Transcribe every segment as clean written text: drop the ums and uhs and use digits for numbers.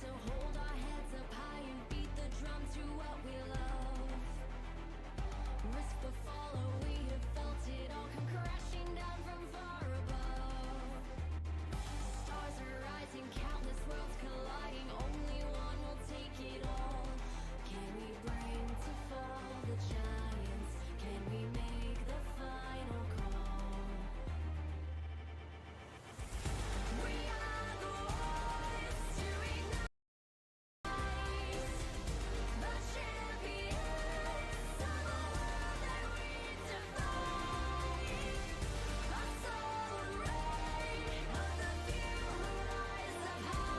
to hold our heads up high and beat the drum to what we love. Risk the follow, we have felt it all come crashing down from far above. Stars are rising, countless worlds colliding, only one will take it all. Can we bring to fall the giants? Can we make the final call? We are the ones to ignite the champions of a world that we define. A soul ray of the few who rise up high.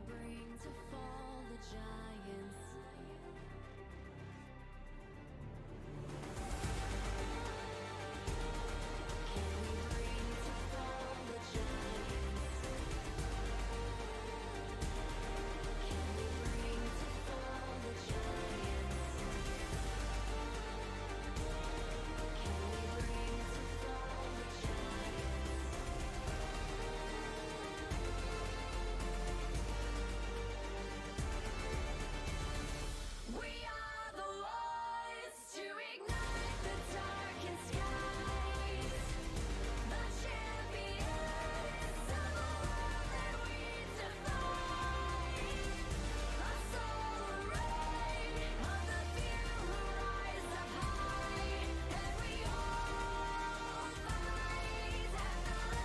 bring to fall the giants? Can we bring to fall the giants? Can we bring to fall the giants? Can we bring to fall the giants? We are the ones to ignite the darkened skies. The champions of the world that we defy. A solar ray of the few who rise up high. And we all fight at the last light.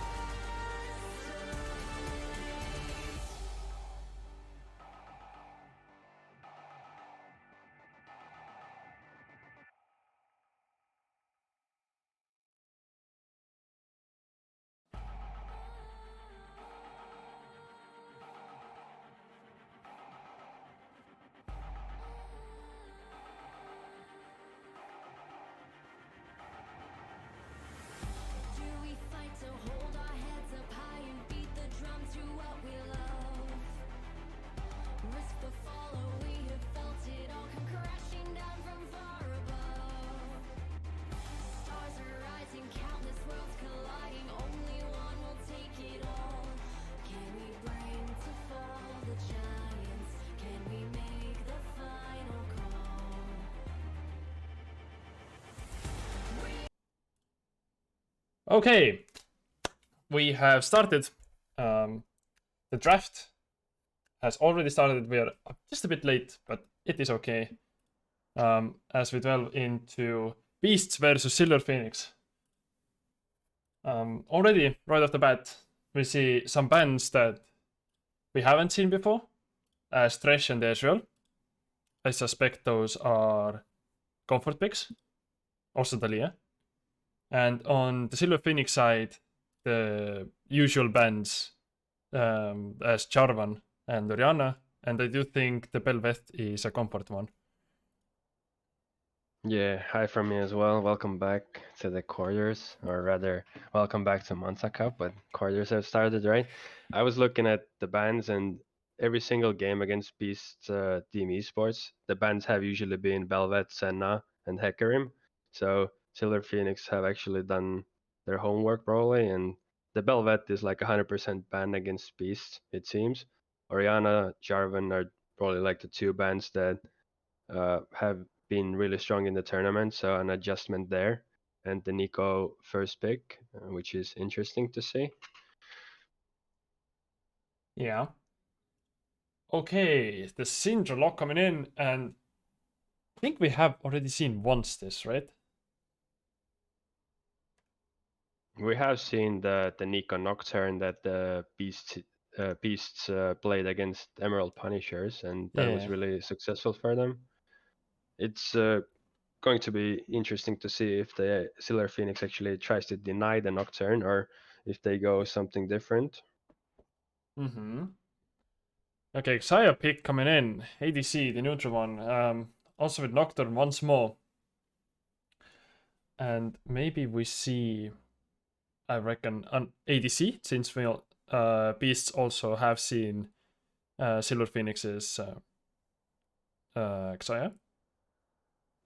Do we fight to hold our heads up high and beat the drum to what we love? Risk the fall, oh, we have felt it all come crashing down from far above. Stars are rising, countless worlds colliding, only one will take it all. Can we bring to fall the giants? Can we make the final call? Okay, we have started. The draft has already started. We are just a bit late, but it is okay. As we delve into Beasts versus Silver Phoenix. Already, right off the bat, we see some bands that we haven't seen before, as Thresh and Ezreal. I suspect those are comfort picks. Also Dalia. And on the Silver Phoenix side, the usual bands as Jarvan and Orianna. And I do think the Bel'Veth is a comfort one. Yeah, hi from me as well. Welcome back to the quarters, or rather, welcome back to Manta Cup, but quarters have started, right? I was looking at the bans, and every single game against Beast Team Esports, the bans have usually been Bel'Veth, Senna, and Hecarim. So Silver Phoenix have actually done their homework probably, and the Bel'Veth is like 100% ban against Beast, it seems. Orianna, Jarvan are probably like the two bans that have been really strong in the tournament, so an adjustment there. And the Nico first pick, which is interesting to see. Yeah. Okay, the Syndra lock coming in, and I think we have already seen once this, right? We have seen the Nico Nocturne that the Beasts played against Emerald Punishers, and that was Yeah. really successful for them. It's going to be interesting to see if the Silver Phoenix actually tries to deny the Nocturne or if they go something different. Mm-hmm. Okay, Xayah pick coming in. ADC, the neutral one. Also with Nocturne once more. And maybe we see, I reckon, an ADC, since we Beasts also have seen Silver Phoenix's Xayah.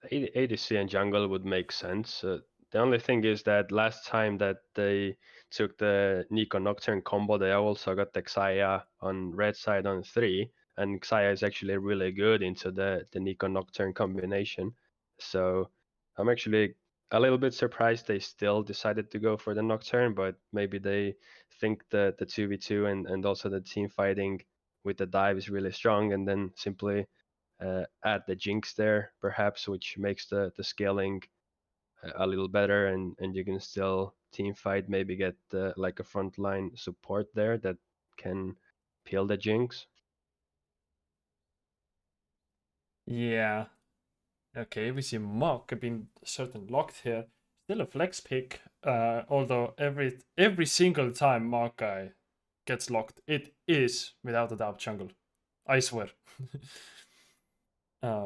ADC and jungle would make sense. The only thing is that last time that they took the Nico Nocturne combo, they also got the Xayah on red side on 3, and Xayah is actually really good into the Nico Nocturne combination. So I'm actually a little bit surprised they still decided to go for the Nocturne, but maybe they think the 2v2 and also the team fighting with the dive is really strong, and then simply add the jinx there perhaps, which makes the scaling a little better, and you can still team fight, maybe get like a frontline support there that can peel the jinx. Yeah. Okay, we see Mark being certain locked here. Still a flex pick, although every single time Mark guy gets locked, it is without a doubt jungle. I swear. I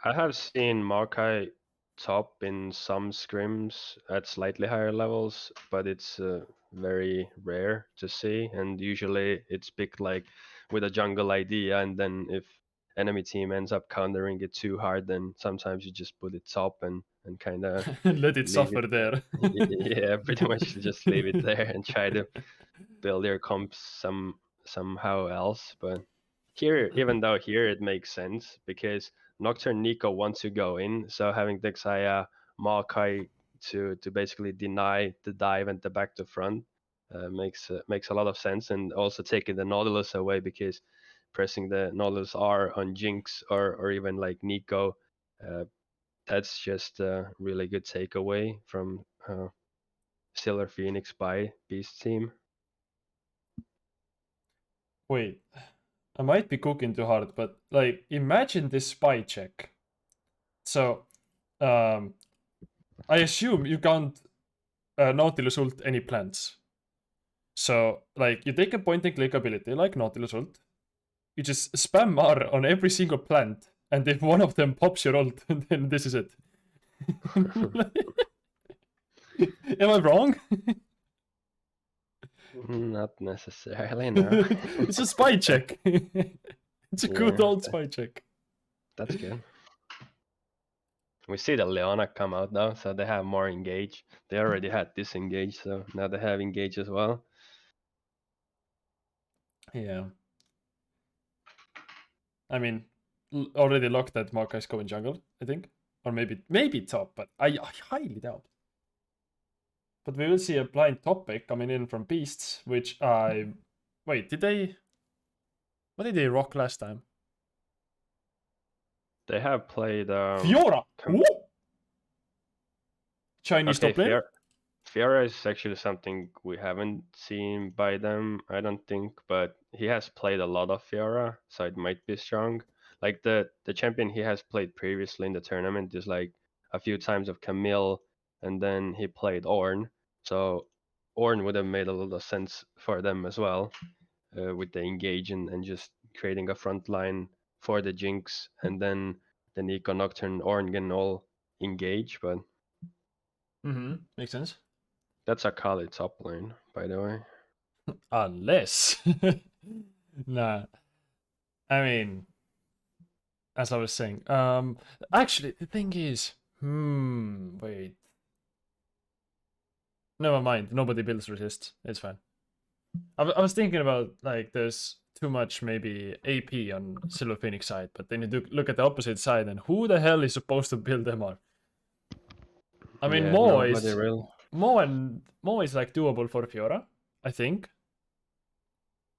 have seen Maokai top in some scrims at slightly higher levels, but it's very rare to see, and usually it's picked like with a jungle idea, and then if enemy team ends up countering it too hard, then sometimes you just put it top and kind of Let it leave it. suffer there. Yeah, pretty much just leave it there and try to build your comps somehow else. But here, even though here it makes sense because Nocturne Nico wants to go in, so having Dexaya Maokai to basically deny the dive and the back to front makes a lot of sense, and also taking the Nautilus away because pressing the Nautilus R on Jinx or even like Nico, that's just a really good takeaway from Silver Phoenix by Beast team. Wait, I might be cooking too hard, but like, imagine this spy check. So, um, I assume you can't Nautilus ult any plants. So, like, you take a point and click ability like Nautilus ult, you just spam R on every single plant, and if one of them pops your ult, then this is it. Am I wrong? Not necessarily, no. It's a spy check. It's a good Yeah, old spy check. that's good. We see the Leona come out now, so they have more engage. They already had disengage, so now they have engage as well. Yeah. I mean, already locked that Maokai's going jungle, I think. Or maybe top, but I highly doubt. But we will see a blind top pick coming in from Beasts, which I... Wait, did they... What did they rock last time? They have played Fiora! Ooh! Chinese okay, top lane? Fiora is actually something we haven't seen by them, I don't think, but he has played a lot of Fiora, so it might be strong. Like the champion he has played previously in the tournament is like a few times of Camille, and then he played Ornn. So Ornn would have made a lot of sense for them as well, with the engage and just creating a front line for the Jinx, and then the Nico Nocturne Ornn can all engage, but Mm-hmm. Makes sense. that's a Kali top lane, by the way. Unless... nah. I mean, as I was saying, actually, the thing is... Wait. Never mind. Nobody builds resist. It's fine. I was thinking about like there's too much maybe AP on Silver Phoenix side, but then you do look at the opposite side and who the hell is supposed to build MR? I mean Yeah, nobody really. Mo is like doable for Fiora, I think.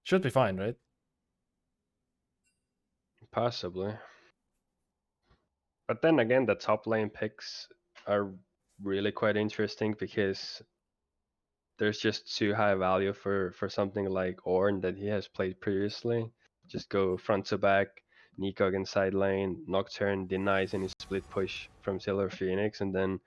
Should be fine, right? Possibly. But then again, the top lane picks are really quite interesting because there's just too high value for something like Ornn that he has played previously. Just go front to back, Nico against side lane, Nocturne denies any split push from Silver Phoenix, and then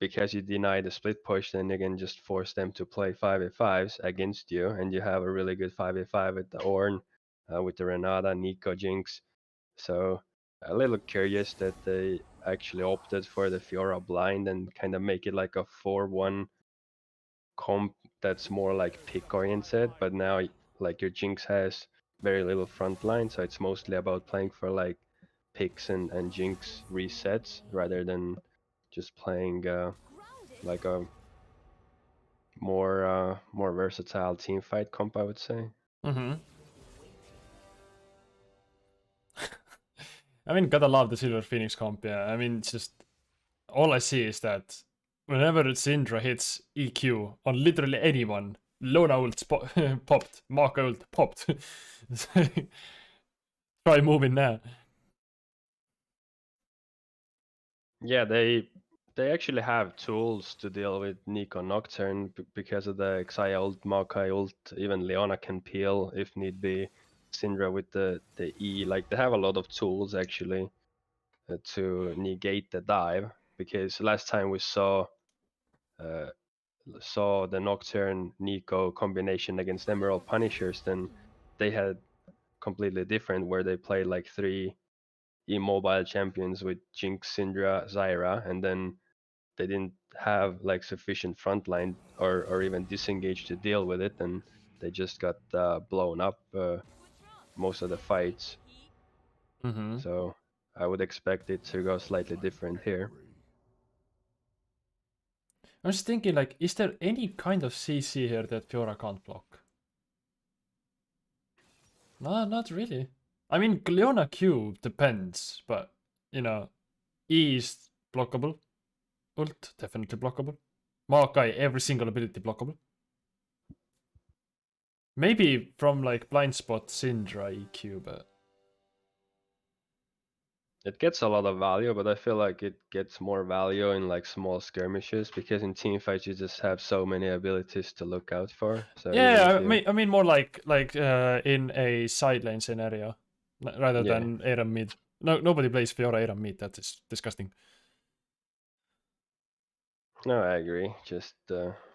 because you deny the split push, then you can just force them to play 5v5s against you, and you have a really good 5v5 with the Ornn, with the Renata, Nico, Jinx. So a little curious that they actually opted for the Fiora blind and kind of make it like a 4-1 comp that's more like pick oriented, but now like your Jinx has very little front line, so it's mostly about playing for like picks and Jinx resets rather than just playing like a more versatile team fight comp, I would say. Mm-hmm. I mean, gotta love the Silver Phoenix comp. Yeah, I mean, it's just all I see is that whenever Syndra hits EQ on literally anyone, Lona ult popped, Maka ult popped. Try moving now. Yeah, they actually have tools to deal with Nico Nocturne because of the Xayah ult, Maokai ult, even Leona can peel if need be. Syndra with the E, like they have a lot of tools actually to negate the dive. Because last time we saw uh, saw the Nocturne Nico combination against Emerald Punishers, then they had completely different where they played like three immobile champions with Jinx, Syndra, Zyra, and then they didn't have like sufficient frontline or even disengage to deal with it, and they just got blown up most of the fights. Mm-hmm. So I would expect it to go slightly different here. I'm just thinking, like, is there any kind of CC here that Fiora can't block? No, not really. I mean, Leona Q depends, but you know, E is blockable. Ult definitely blockable. Maokai every single ability blockable. Maybe from like blind spot Syndra EQ, but It gets a lot of value, but I feel like it gets more value in like small skirmishes because in team fights you just have so many abilities to look out for. So even yeah, if you, I mean more like in a side lane scenario rather yeah, than ARAM mid. No, nobody plays Fiora ARAM mid. That is disgusting. no, I agree. Just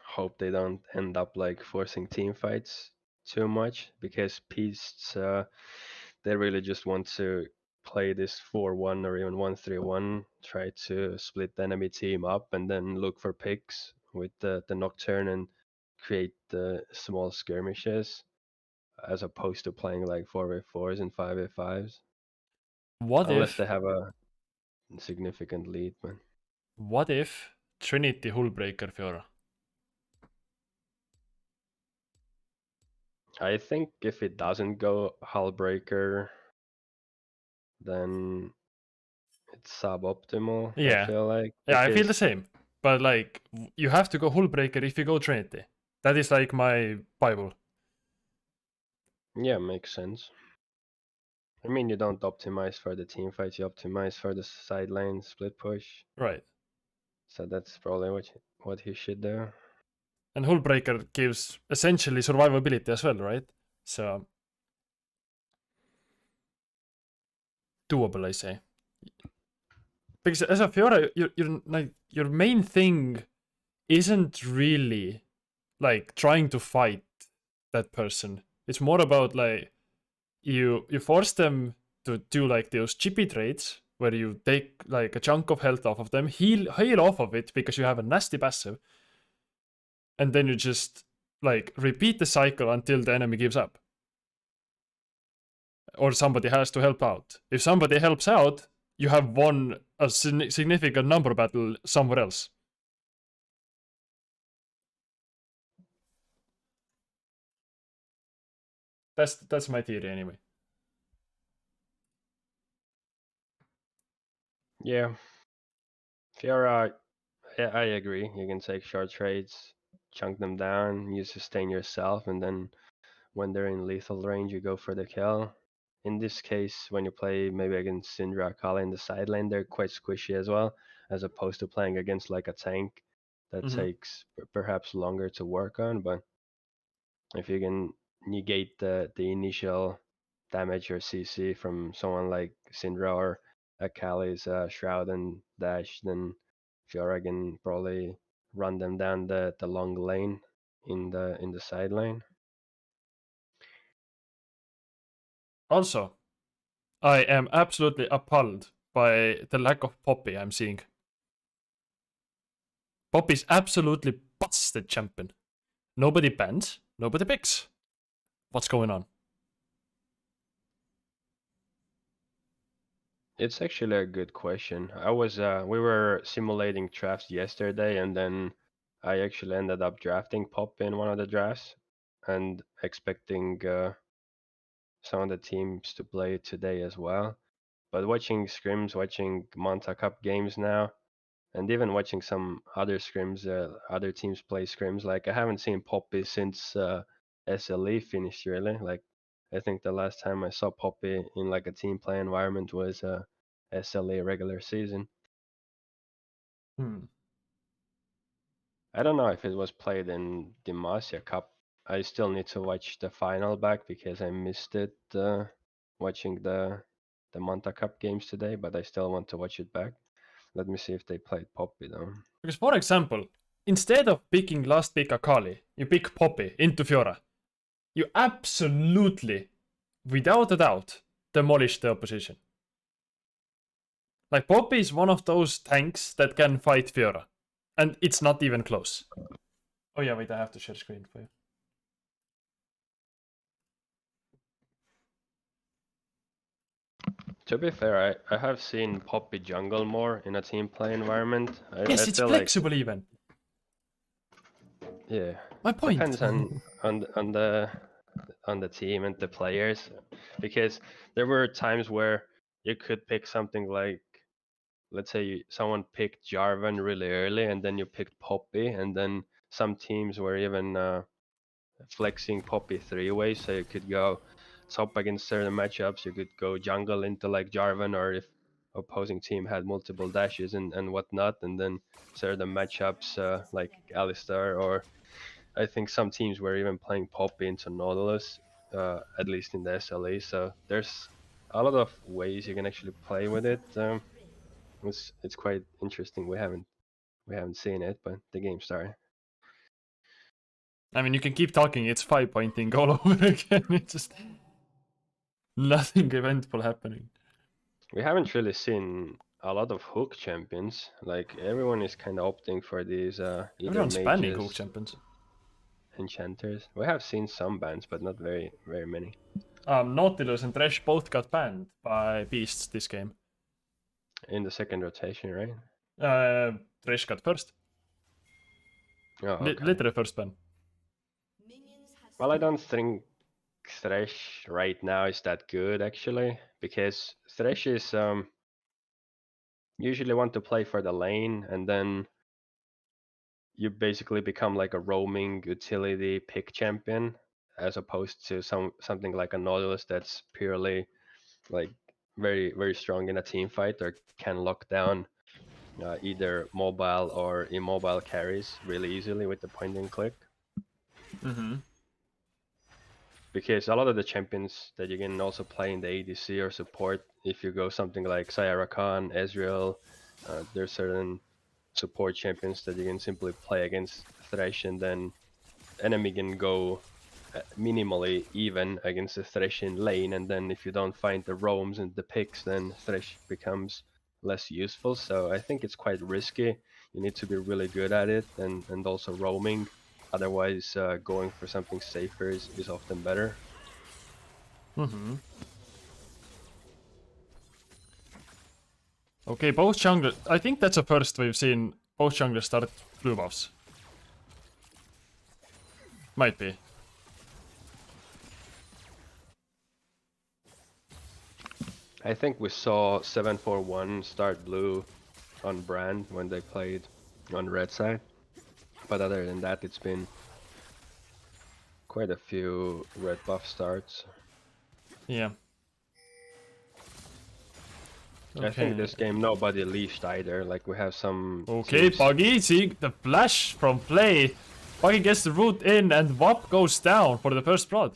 hope they don't end up like forcing team fights too much because Beasts, they really just want to play this 4-1 or even 1-3-1, try to split the enemy team up and then look for picks with the Nocturne and create the small skirmishes as opposed to playing like 4v4s and 5v5s. What Unless if they have a significant lead, but what if Trinity Hullbreaker Fiora? I think if it doesn't go Hullbreaker, then it's suboptimal, I Yeah, feel like, yeah, I feel the because same. But like, you have to go Hullbreaker if you go Trinity. That is like my Bible. yeah, makes sense. I mean, you don't optimize for the team fights, you optimize for the side lane split push. Right. So that's probably what he should do. And Hullbreaker gives essentially survivability as well, right? So doable, I say. Because as a Fiora, like your main thing isn't really like trying to fight that person. It's more about like you force them to do like those chippy trades where you take like a chunk of health off of them, heal off of it because you have a nasty passive, and then you just like repeat the cycle until the enemy gives up or somebody has to help out. If somebody helps out, you have won a significant number battle somewhere else. That's my theory anyway. Yeah, Fiora, I agree. You can take short trades, chunk them down, you sustain yourself, and then when they're in lethal range, you go for the kill. In this case, when you play maybe against Syndra Kala in the side lane, they're quite squishy as well, as opposed to playing against like a tank that Mm-hmm. takes perhaps longer to work on. But if you can negate the initial damage or CC from someone like Syndra or Akali's Shroud and Dash, then Fiora can probably run them down the long lane in the side lane. Also, I am absolutely appalled by the lack of Poppy I'm seeing. Poppy's absolutely busted champion. Nobody bans, nobody picks. What's going on? It's actually a good question. I was we were simulating drafts yesterday, and then I actually ended up drafting Pop in one of the drafts, and expecting some of the teams to play today as well. But watching scrims, watching Manta Cup games now, and even watching some other scrims, other teams play scrims. Like I haven't seen Poppy since SLE finished really. Like I think the last time I saw Poppy in like a team play environment was SLE regular season. Hmm. I don't know if it was played in Demacia Cup. I still need to watch the final back because I missed it watching the Manta Cup games today, but I still want to watch it back. Let me see if they played Poppy though. Because, for example, instead of picking last pick Akali, you pick Poppy into Fiora. You absolutely, without a doubt, demolish the opposition. Like, Poppy is one of those tanks that can fight Fiora. And it's not even close. Oh yeah, wait, I have to share screen for you. To be fair, I have seen Poppy jungle more in a team play environment. Yes, I it's feel like, flexible even. yeah, My point. depends on the team and the players, because there were times where you could pick something like, let's say someone picked Jarvan really early and then you picked Poppy, and then some teams were even flexing Poppy 3 ways, so you could go top against certain matchups, you could go jungle into like Jarvan, or if opposing team had multiple dashes and whatnot, and then certain matchups like Alistar, or I think some teams were even playing Poppy into Nautilus, at least in the SLE. So there's a lot of ways you can actually play with it. It's quite interesting. We haven't seen it, but the game started. I mean, you can keep talking, it's 5-pointing all over again. It's just nothing eventful happening. We haven't really seen a lot of hook champions. Like everyone is kind of opting for these either Everyone's banning mages, hook champions. enchanters. We have seen some bans, but not very many. Nautilus and Thresh both got banned by Beasts this game. In the second rotation, right? Thresh got first. Oh, okay. Literally first ban. Well, I don't think Thresh right now is that good actually, because Thresh is usually want to play for the lane, and then you basically become like a roaming utility pick champion, as opposed to something like a Nautilus that's purely like very strong in a team fight, or can lock down either mobile or immobile carries really easily with the point and click. Mm-hmm. Because a lot of the champions that you can also play in the ADC or support, if you go something like Sayara Khan, Ezreal, there's certain support champions that you can simply play against Thresh, and then enemy can go minimally even against the Thresh in lane, and then if you don't find the roams and the picks, then Thresh becomes less useful. So I think it's quite risky. You need to be really good at it, and also roaming. Otherwise, going for something safer is often better. Mm-hmm. Okay, both junglers. I think that's the first we've seen both junglers start blue buffs. Might be. I think we saw 741 start blue on Brand when they played on red side. But other than that, it's been quite a few red buff starts. Yeah. I think this game nobody leashed either. Like we have some Okay, teams. Buggy, see the flash from play. Buggy gets the root in and WAP goes down for the first blood.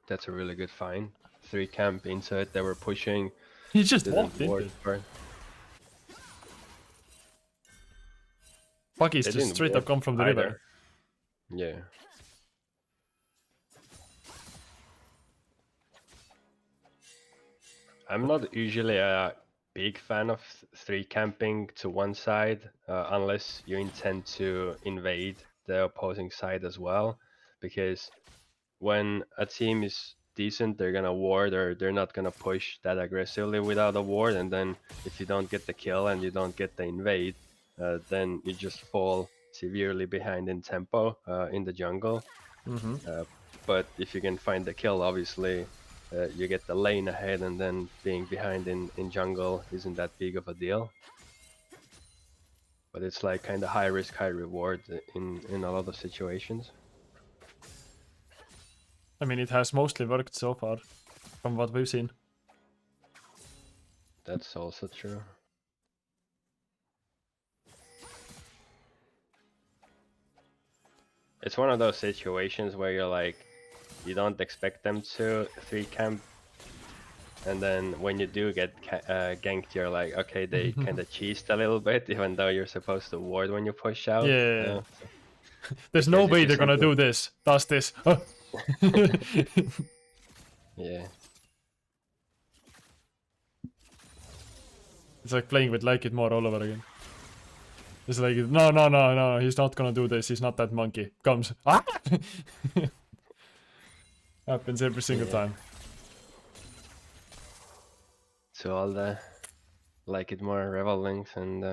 That's a really good find. 3 camp into it. They were pushing. He just Didn't walked into work it. for it. Buggy's They just didn't straight up work come from the either. river. Yeah. I'm not usually a big fan of 3 camping to one side, unless you intend to invade the opposing side as well, because when a team is decent, they're gonna ward, or they're not gonna push that aggressively without a ward, and then if you don't get the kill and you don't get the invade, then you just fall severely behind in tempo in the jungle. Mm-hmm. But if you can find the kill, obviously you get the lane ahead, and then being behind in jungle isn't that big of a deal. But it's like kind of high risk, high reward in a lot of situations. I mean, it has mostly worked so far, from what we've seen. That's also true. It's one of those situations where you're like, you don't expect them to 3 camp and then when you do get ganked, you're like, okay, they kind of cheesed a little bit, even though you're supposed to ward when you push out. Yeah. So There's no because if way you they're gonna simply- do this. Does this? Yeah. It's like playing with Like It More all over again. It's like, no, he's not gonna do this. He's not that monkey. Comes. Ah! Happens every single Yeah. time. To all the Like It More Revel links and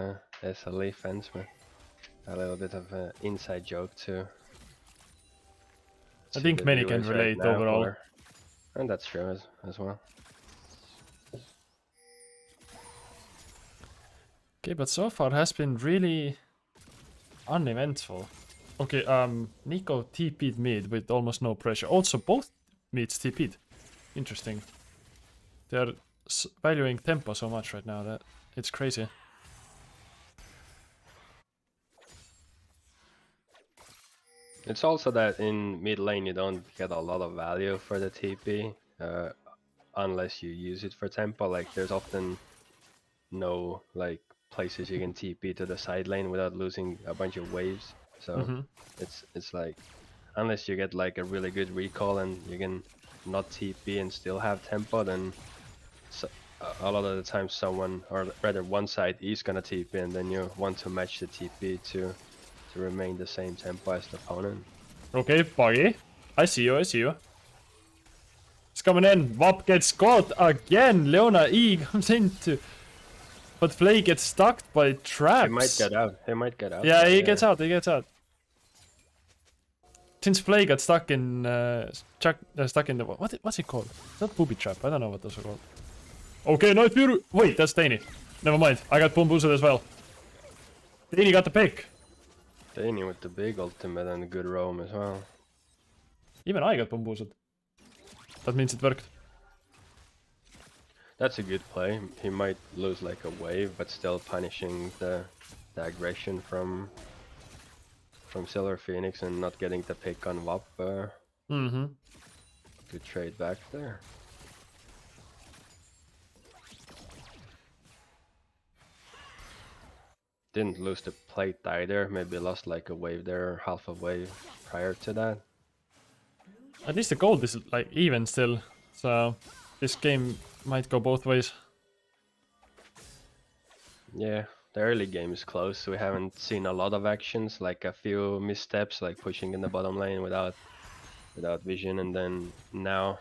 SLE fans, but a little bit of an inside joke too. I think the many can viewers right relate now, overall. and that's true as well. Okay, but so far has been really uneventful. Okay, Nico TP'd mid with almost no pressure. Also, both mids TP'd. Interesting. They're valuing tempo so much right now that it's crazy. It's also that in mid lane you don't get a lot of value for the TP unless you use it for tempo. Like there's often no like places you can TP to the side lane without losing a bunch of waves. So it's like unless you get like a really good recall and you can not TP and still have tempo, then a lot of the time someone, or rather one side, is gonna TP, and then you want to match the TP to remain the same tempo as the opponent. Okay, Buggy. I see you, I see you. It's coming in. Wop gets caught again. Leona E comes into. But Flay gets stuck by traps. He might get out. He might get out. Yeah, he gets out, he gets out. Since Flay got stuck in stuck in the what's it called? Is that booby trap? I don't know what those are called. Okay, Night Fury. Wait, that's Danny. Never mind. I got bamboozled as well. Danny got the pick. Danny with the big ultimate and a good roam as well. Even I got bamboozled. That means it worked. That's a good play. He might lose like a wave, but still punishing the aggression from Silver Phoenix and not getting the pick on WAP. Good trade back there. Didn't lose the plate either. Maybe lost like a wave there, half a wave prior to that. At least the gold is like even still, so this game might go both ways. Yeah, the early game is close. We haven't seen a lot of actions, like a few missteps, like pushing in the bottom lane without vision, and then now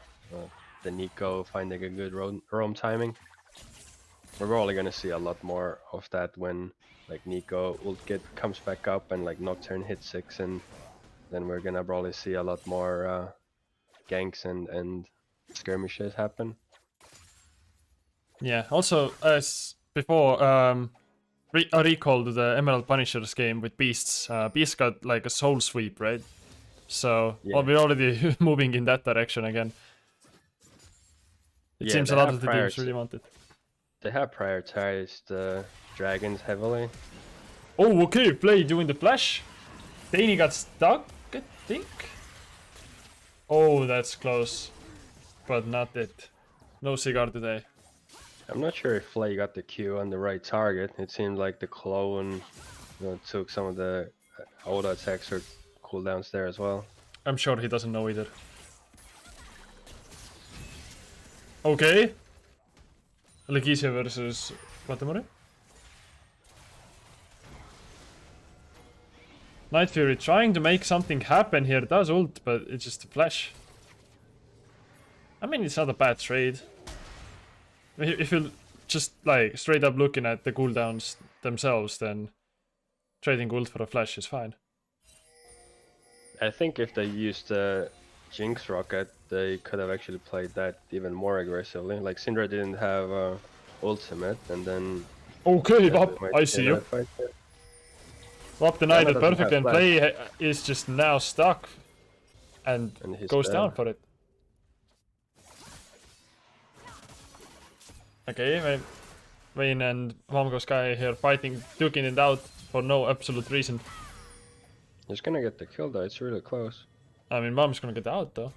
the Nico finding a good roam timing. We're probably gonna see a lot more of that when like Nico ult comes back up and like Nocturne hits 6, and then we're gonna probably see a lot more ganks and skirmishes happen. Yeah. Also, as before, I recalled the Emerald Punishers game with Beasts. Beast got like a soul sweep, right? So Yeah. well, we're already moving in that direction again. It seems a lot of the teams really want it. They have prioritized dragons heavily. Oh, okay, Play doing the flash. Danny got stuck, I think. Oh, that's close. But not it. No cigar today. I'm not sure if Flay got the Q on the right target. It seemed like the clone took some of the auto attacks or cooldowns there as well. I'm sure he doesn't know either. Okay. Legisia versus Matamori. Night Fury trying to make something happen here. Does ult, but it's just a flash. I mean, it's not a bad trade. If you just like straight up looking at the cooldowns themselves, then trading ult for a flash is fine. I think if they used the Jinx rocket, they could have actually played that even more aggressively. Like Syndra didn't have ultimate, and then Okay, yeah, Bob, I see you. Bob denied it perfectly, and Play is just now stuck and goes down for it. Okay, Vayne and Momgo Sky here fighting, duking it out for no absolute reason. He's gonna get the kill though, it's really close. I mean, Mom's gonna get out though.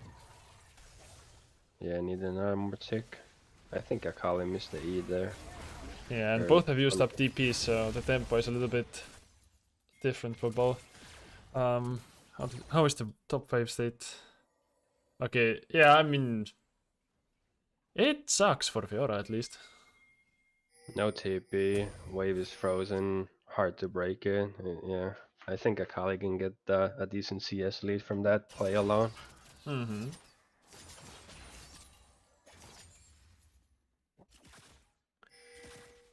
Yeah, need an armor tick. I think Akali missed the E there. Yeah, and Or- both have used up DP, so the tempo is a little bit different for both. How is the top 5 state? Okay, yeah, I mean, it sucks for Fiora at least. No TP, wave is frozen, hard to break it. Yeah, I think Akali can get a decent CS lead from that play alone. Mm-hmm.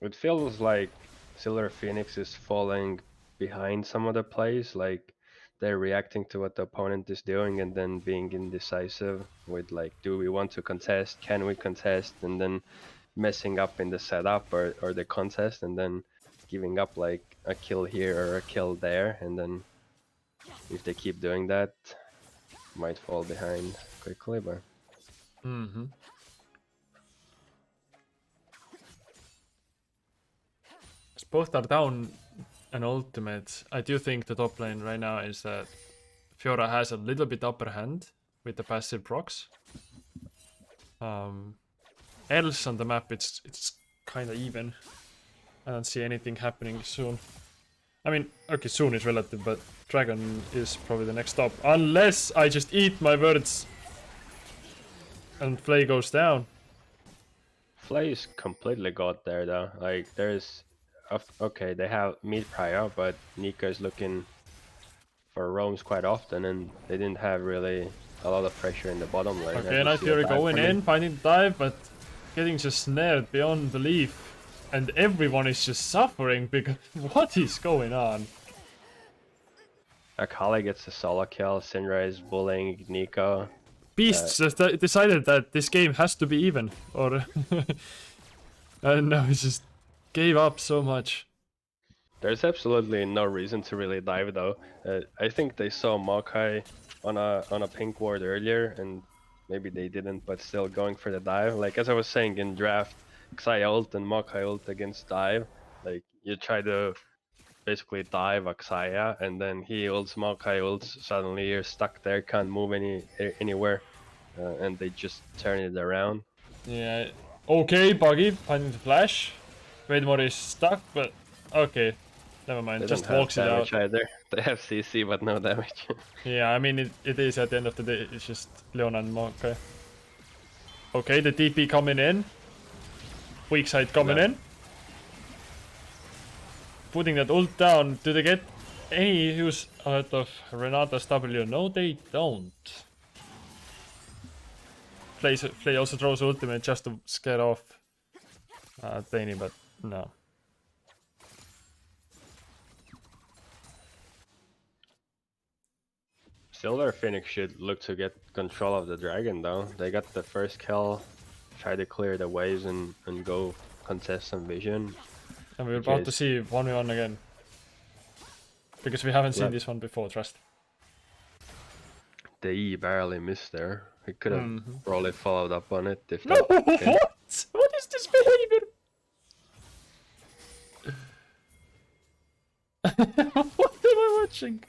It feels like Silver Phoenix is falling behind some of the plays, like they're reacting to what the opponent is doing and then being indecisive with like, do we want to contest? Can we contest? And then messing up in the setup or the contest and then giving up like a kill here or a kill there. And then if they keep doing that, might fall behind quickly, but Mm-hmm. As both are down an ultimate, I do think the top lane right now is that Fiora has a little bit upper hand with the passive procs. Else on the map, it's kind of even. I don't see anything happening soon. I mean, okay, soon is relative, but Dragon is probably the next stop. Unless I just eat my words and Flay goes down. Flay's completely got there though. Like there's okay, they have mid prior, but Nika is looking for roams quite often, and they didn't have really a lot of pressure in the bottom lane. Okay, Night Fury going in, finding the dive, but getting just snared beyond belief. And everyone is just suffering because what is going on? Akali gets a solo kill, Syndra is bullying Nico. Beasts just decided that this game has to be even, or and now he just gave up so much. There's absolutely no reason to really dive though. I think they saw Maokai on a pink ward earlier, and maybe they didn't, but still going for the dive. Like as I was saying in draft, Xayah ult and Maokai ult against dive. Like you try to basically dive Xayah, and then he ults Maokai ults. Suddenly you're stuck there, can't move anywhere, and they just turn it around. Yeah. Okay, Buggy finding the flash. Raidmore is stuck, but okay. Never mind, They just don't have walks it out. damage either. They have CC but no damage. Yeah, I mean, it is at the end of the day, it's just Leon and Monkey. Okay, the TP coming in. Weak side coming No. in. Putting that ult down. Do they get any use out of Renata's W? No, they don't. Flay also throws ultimate just to scare off Tani, but no. Silver Phoenix should look to get control of the dragon though. They got the first kill, try to clear the waves and go contest some vision. And we're about to see 1v1 again. Because we haven't seen Yeah. this one before, trust. The E barely missed there. He could have probably followed up on it if No, that. what? What is this behavior? What am I watching?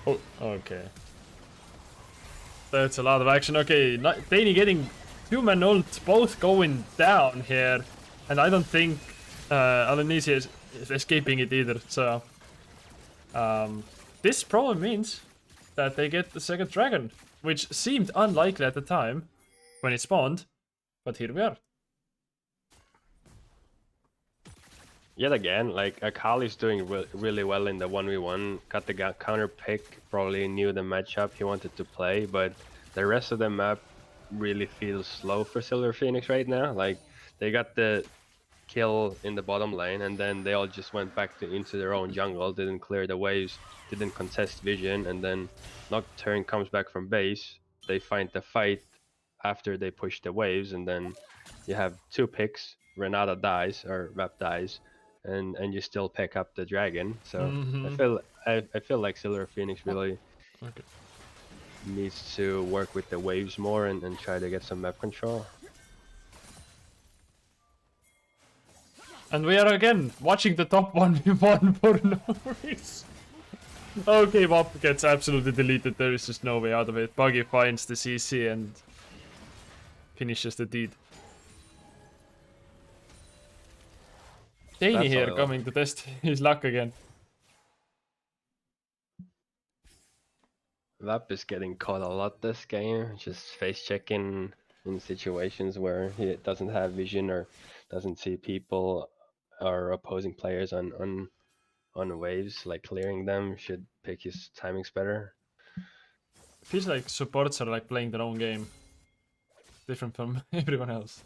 Oh, okay. That's a lot of action. Okay, Danny getting 2-man ults both going down here. And I don't think Alanesia is escaping it either. So, this probably means that they get the second dragon. Which seemed unlikely at the time when it spawned. But here we are. Yet again, like Akali's doing really well in the 1v1. Got the counter pick, probably knew the matchup he wanted to play, but the rest of the map really feels slow for Silver Phoenix right now. Like they got the kill in the bottom lane, and then they all just went back into their own jungle, didn't clear the waves, didn't contest vision, and then Nocturne comes back from base. They find the fight after they push the waves, and then you have two picks. Renata dies or Rap dies, and you still pick up the dragon. So I feel like Silver Phoenix really Okay. needs to work with the waves more and try to get some map control. And we are again watching the top 1v1 for no reason. Okay, Wop gets absolutely deleted. There is just no way out of it. Buggy finds the CC and finishes the deed. Daney That's here all I love. coming to test his luck again. Vap is getting caught a lot this game, just face checking in situations where he doesn't have vision or doesn't see people or opposing players on waves, like clearing them, should pick his timings better. Feels like supports are like playing their own game. Different from everyone else.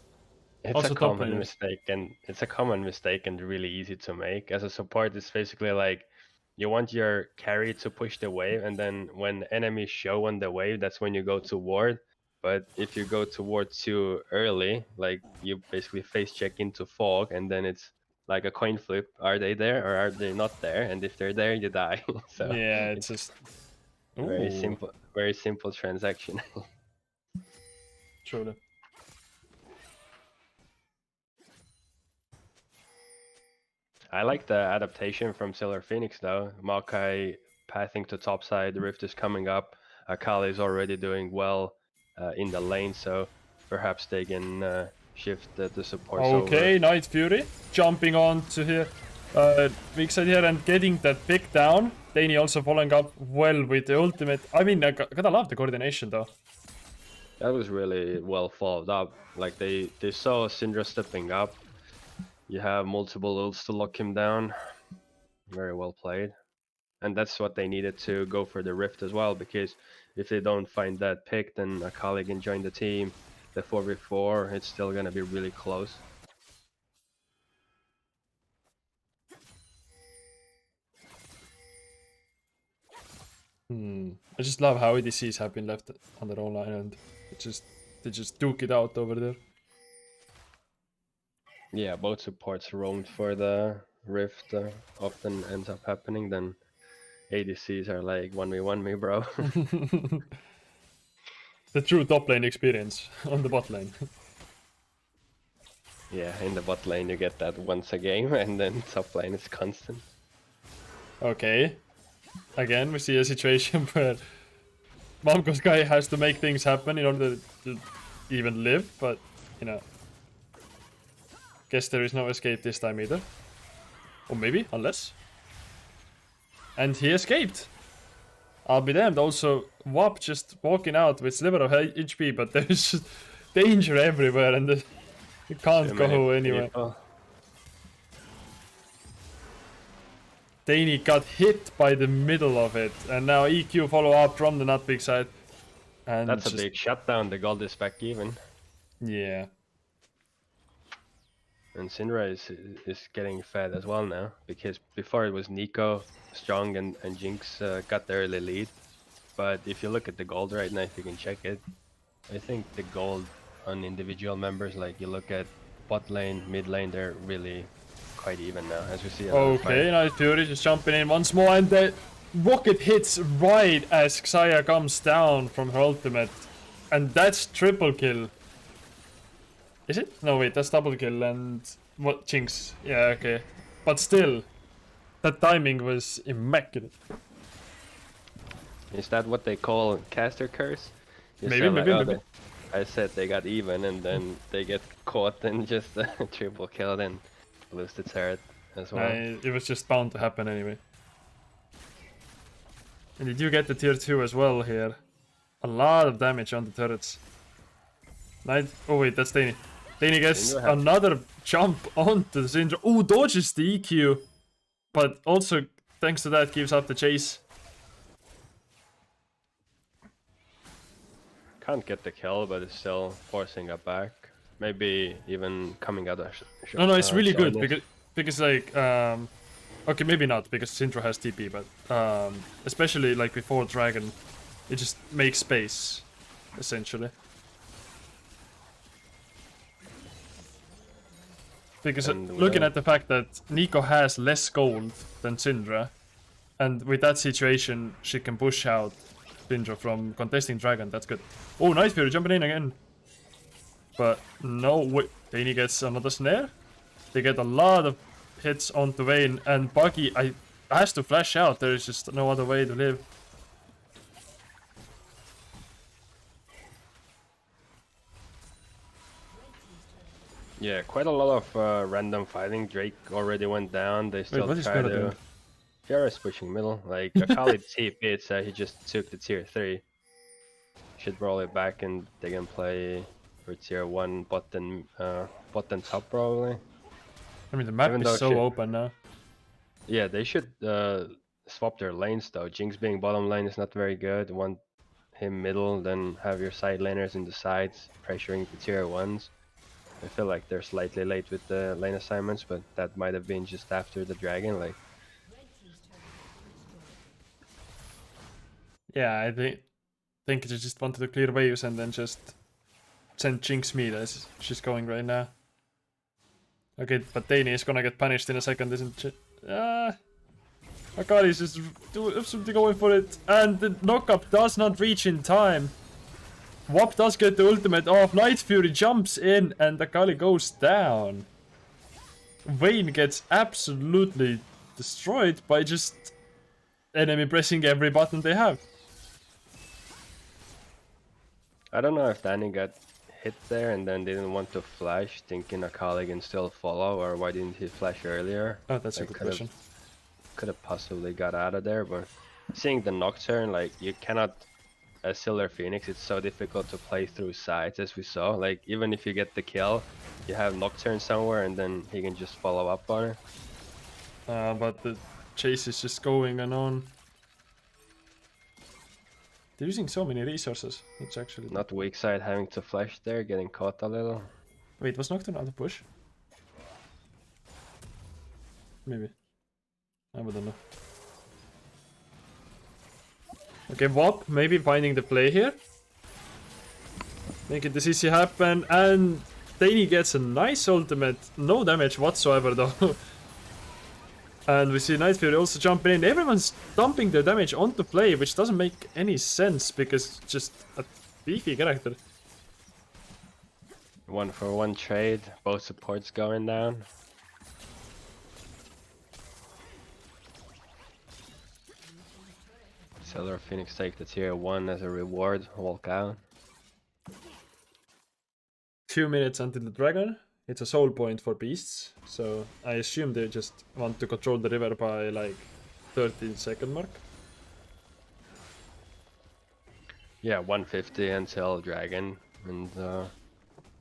It's Also a top common laners. mistake, and it's a common mistake and really easy to make. As a support, it's basically like you want your carry to push the wave, and then when enemies show on the wave, that's when you go to ward. But if you go to ward too early, like you basically face check into fog, and then it's like a coin flip. Are they there or are they not there? And if they're there, you die. So Yeah, it's it's just... Ooh, very simple transaction. truly. I like the adaptation from Silver Phoenix though. Maokai pathing to top side, the Rift is coming up. Akali is already doing well in the lane, so perhaps they can shift the supports over. Okay, Night Fury jumping on to here. Weak side here and getting that pick down. Daney also following up well with the ultimate. I mean, I gotta love the coordination though. That was really well followed up. Like they saw Syndra stepping up. You have multiple ults to lock him down. Very well played. And that's what they needed to go for the Rift as well, because if they don't find that pick, then a colleague can join the team. The 4v4, it's still gonna be really close. I just love how ADCs have been left on their own line and they just duke it out over there. Yeah, both supports roamed for the Rift often ends up happening. Then ADCs are like 1v1 me, bro. The true top lane experience on the bot lane. Yeah, in the bot lane you get that once a game, and then top lane is constant. Okay. Again, we see a situation where Momko's guy has to make things happen in order to even live, but, you know. Guess there is no escape this time either. Or maybe, unless. And he escaped. I'll be damned. Also, Wop just walking out with sliver of HP, but there's just danger everywhere and you can't go anywhere. Daney got hit by the middle of it, and now EQ follow up from the not big side. And that's a big shutdown. The gold is back even. Yeah. And Syndra is getting fed as well now, because before it was Nico, Strong, and Jinx got the early lead. But if you look at the gold right now, if you can check it, I think the gold on individual members, like you look at bot lane, mid lane, they're really quite even now, as we see. Okay, Night Fury just jumping in once more, and the rocket hits right as Xayah comes down from her ultimate. And that's triple kill. Is it? No, wait, that's double kill and... What? Jinx. Yeah, okay. But still, that timing was immaculate. Is that what they call caster curse? You Maybe, said, maybe. I said they got even, and then they get caught and just triple killed and lose the turret as well. It was just bound to happen anyway. And you do get the tier 2 as well here. A lot of damage on the turrets. Oh wait, that's Daney. Daney gets another jump onto the Syndra. Oh, dodges the EQ. But also, thanks to that, gives up the chase. Can't get the kill, but it's still forcing it back. Maybe even coming out of No, it's really good because like okay, maybe not because Syndra has TP, but especially like before Dragon, it just makes space essentially. Because looking at the fact that Nico has less gold than Syndra, and with that situation, she can push out Syndra from contesting Dragon, that's good. Oh, Night Fury jumping in again. But no, wait, Daney gets another snare. They get a lot of hits onto Vayne, and Buggy, I has to flash out. There is just no other way to live. Yeah, quite a lot of random fighting. Drake already went down. They still what is try Meta to. doing? Fiora is pushing middle. Like Akali TP, it's he just took the tier 3. Should roll it back and they can play for tier 1 bottom top probably. I mean, the map Even is though so open now. yeah, they should swap their lanes though. Jinx being bottom lane is not very good. Want him middle, then have your side laners in the sides pressuring the tier 1s. I feel like they're slightly late with the lane assignments, but that might have been just after the dragon. Like, Yeah, I think they just wanted to clear waves and then just send Jinx mid as she's going right now. Okay, but Dani is gonna get punished in a second, isn't she? Akali's just absolutely going for it, and the knockup does not reach in time. Wap does get the ultimate off, Night Fury jumps in, and Akali goes down. Vayne gets absolutely destroyed by just enemy pressing every button they have. I don't know if Danny got hit there and then didn't want to flash, thinking Akali can still follow, or why didn't he flash earlier? Oh, that's a Like, good question. could have possibly got out of there, but seeing the Nocturne, like, you cannot, as Silver Phoenix, it's so difficult to play through sides, as we saw. Like, even if you get the kill, you have Nocturne somewhere and then he can just follow up on it. But the chase is just going on. They're using so many resources. It's actually Not weak side having to flash there, getting caught a little. Wait, was Nocturne out of push? Maybe. I wouldn't know. Okay, Wop maybe finding the play here. Making the CC happen, and Dani gets a nice ultimate. No damage whatsoever though. And we see Night Fury also jumping in. Everyone's dumping their damage onto play, which doesn't make any sense because it's just a beefy character. 1-for-1 trade, both supports going down. Silver Phoenix take the tier 1 as a reward, walk out. Few minutes until the dragon. It's a soul point for beasts, so I assume they just want to control the river by like 13-second mark. Yeah, 150 until dragon, and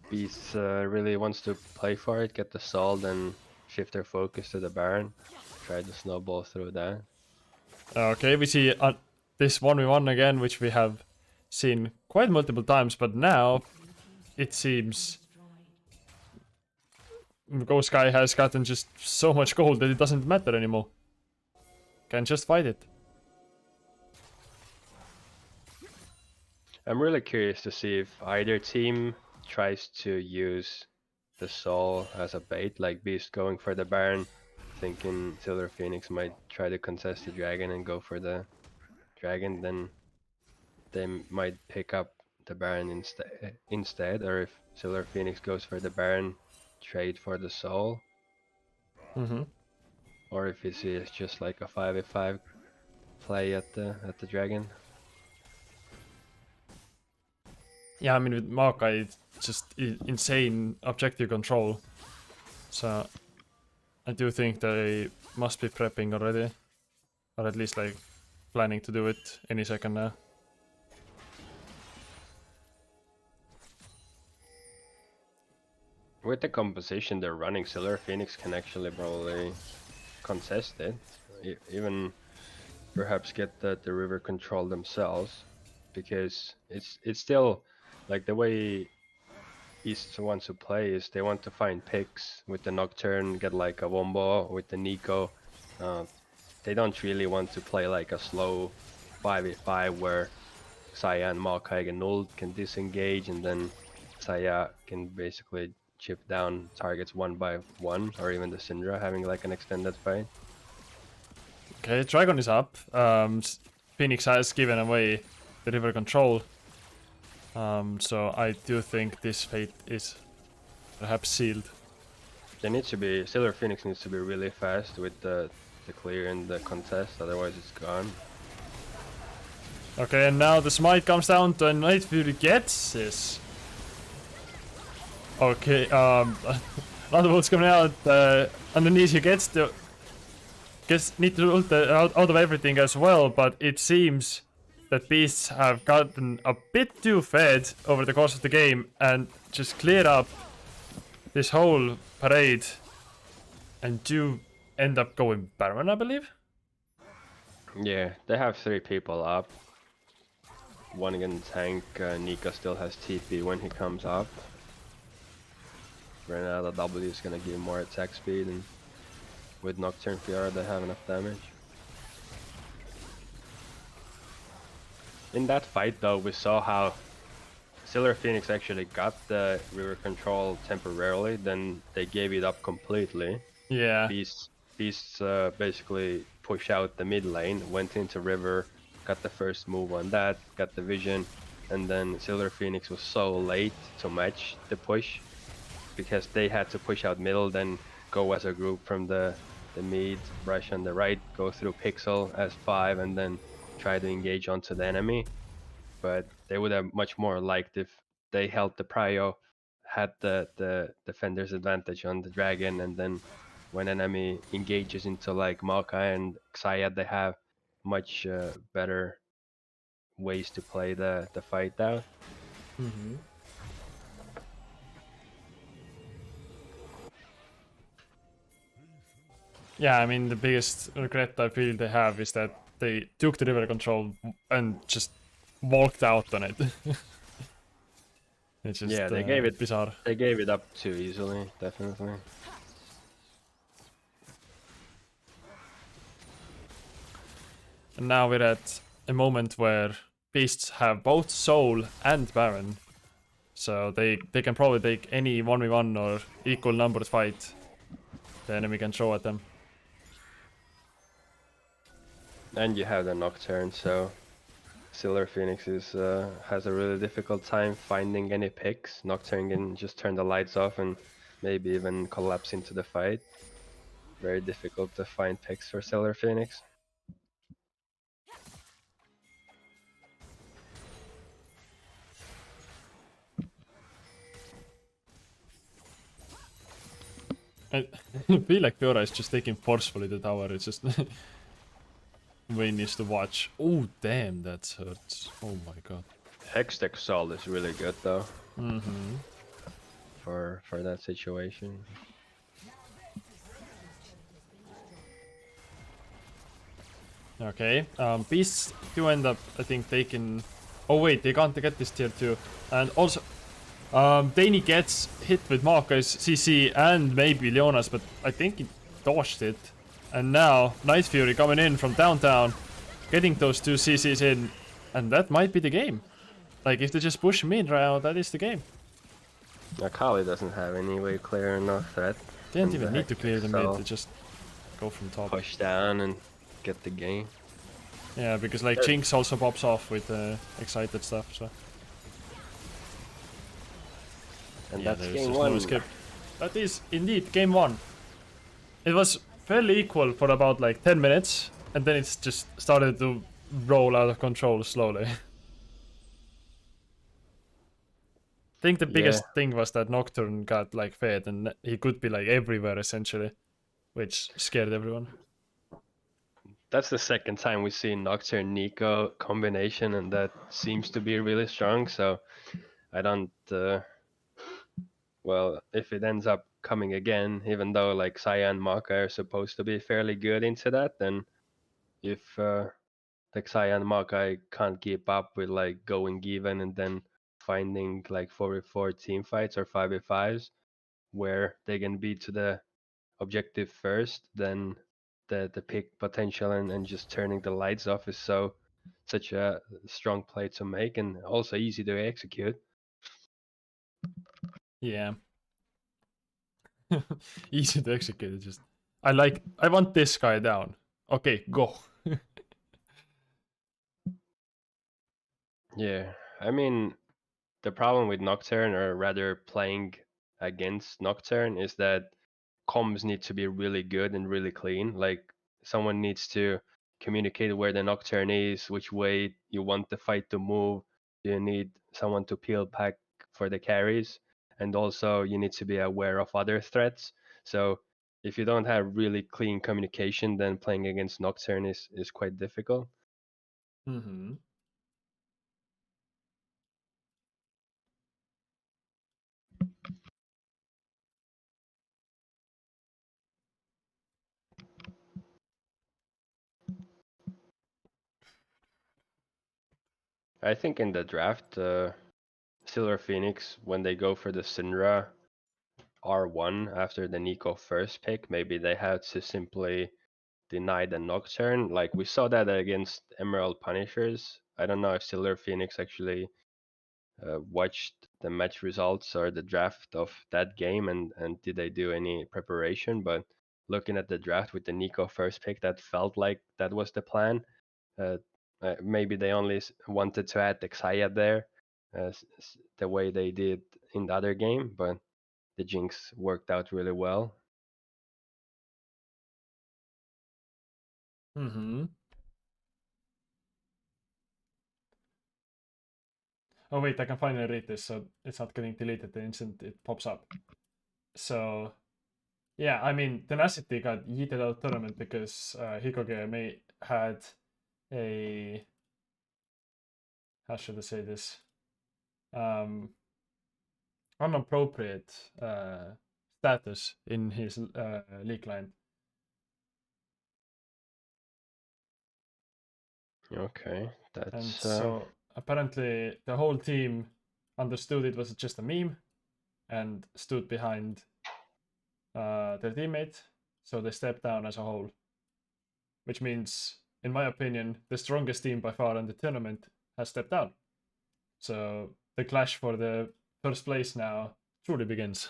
Beast really wants to play for it, get the soul, then shift their focus to the Baron. Try to snowball through that. Okay, we see this 1v1 again, which we have seen quite multiple times, but now it seems Ghost Guy has gotten just so much gold that it doesn't matter anymore. Can just fight it. I'm really curious to see if either team tries to use the soul as a bait, like Beast going for the Baron, thinking Silver Phoenix might try to contest the dragon and go for the dragon, then they might pick up the Baron instead, or if Silver Phoenix goes for the Baron, trade for the soul, or if it's just like a 5v5 play at the dragon. Yeah, I mean with Maokai, it's just insane objective control. So I do think they must be prepping already, or at least like planning to do it any second now. With the composition they're running, Silver Phoenix can actually probably contest it, even perhaps get the river control themselves, because it's still like the way East wants to play is they want to find picks with the Nocturne, get like a Wombo with the Nico. They don't really want to play like a slow 5v5 where Saya and Maokai and Nuld can disengage and then Saya can basically chip down targets one by one, or even the Syndra having like an extended fight. Okay, Dragon is up. Phoenix has given away the river control. So I do think this fate is perhaps sealed. They need to be, Silver Phoenix needs to be really fast with the the clear in the contest, otherwise it's gone. Okay, and now the smite comes down to Night Fury gets this. Okay, another bolt's coming out underneath. He gets need to ult out of everything as well, but it seems that beasts have gotten a bit too fed over the course of the game and just cleared up this whole parade and do end up going Baron, I believe. Yeah, they have 3 people up. One can tank. Nika still has TP when he comes up. Renata W is gonna give more attack speed, and with Nocturne Fiora they have enough damage. In that fight though, we saw how Silver Phoenix actually got the river control temporarily, then they gave it up completely. Yeah. Beasts basically push out the mid lane, went into river, got the first move on that, got the vision, and then Silver Phoenix was so late to match the push because they had to push out middle, then go as a group from the mid, rush on the right, go through Pixel as 5, and then try to engage onto the enemy. But they would have much more liked if they held the prio, had the defender's advantage on the dragon, and then when enemy engages into like Maokai and Xayah, they have much better ways to play the fight out. Yeah, I mean, the biggest regret I feel they have is that they took the river control and just walked out on it. It's just Yeah, they gave it bizarre. they gave it up too easily, definitely. And now we're at a moment where beasts have both soul and baron, so they can probably take any 1v1 or equal numbered fight the enemy can throw at them. And you have the Nocturne, so Silver Phoenix has a really difficult time finding any picks. Nocturne can just turn the lights off and maybe even collapse into the fight. Very difficult to find picks for Silver Phoenix. I feel like Fiora is just taking forcefully the tower. It's just Wayne needs to watch. Oh damn, that hurts. Oh my god. Hextech Salt is really good though. Mm-hmm. For that situation. Okay. Beasts do end up, I think, taking. Oh wait, they can't get this tier 2. And also, Danny gets hit with Maokai's CC and maybe Leona's, but I think he dodged it. And now, Night Fury coming in from downtown, getting those 2 CCs in, and that might be the game. Like, if they just push mid right, that is the game. Akali doesn't have any way clear enough threat. They didn't and even need to clear the mid, Hextech they just go from top. push down and get the game. Yeah, because like Jinx also pops off with excited stuff, so. And Yeah, that's there's game just 1. no escape. That is indeed game 1. It was fairly equal for about like 10 minutes, and then it's just started to roll out of control slowly. I think the biggest thing was that Nocturne got like fed, and he could be like everywhere essentially, which scared everyone. That's the second time we've seen Nocturne Nico combination, and that seems to be really strong. So I don't. Well, if it ends up coming again, even though like Saya and Maka are supposed to be fairly good into that, then if like Saya and Maka can't keep up with like going even and then finding like 4v4 team fights or 5v5s where they can be to the objective first, then the pick potential and just turning the lights off is such a strong play to make and also easy to execute. Yeah. Easy to execute. It's just I want this guy down. Okay, go. Yeah, I mean the problem with Nocturne, or rather playing against Nocturne, is that comms need to be really good and really clean. Like someone needs to communicate where the Nocturne is, which way you want the fight to move. You need someone to peel back for the carries, and also you need to be aware of other threats. So if you don't have really clean communication, then playing against Nocturne is quite difficult. Mm-hmm. I think in the draft, Silver Phoenix, when they go for the Syndra R1 after the Nico first pick, maybe they had to simply deny the Nocturne. Like we saw that against Emerald Punishers. I don't know if Silver Phoenix actually watched the match results or the draft of that game, and did they do any preparation. But looking at the draft with the Nico first pick, that felt like that was the plan. Uh, Maybe they only wanted to add the Xayah there, the way they did in the other game, but the Jinx worked out really well. Mm-hmm. Oh wait, I can finally read this, so it's not getting deleted the instant it pops up. So yeah, I mean, Tenacity got yeeted out tournament because Hikoge had a, how should I say this, um, unappropriate status in his league line. Okay, And that's so apparently the whole team understood it was just a meme and stood behind their teammate. So they stepped down as a whole, which means, in my opinion, the strongest team by far in the tournament has stepped down. So the clash for the first place now truly begins.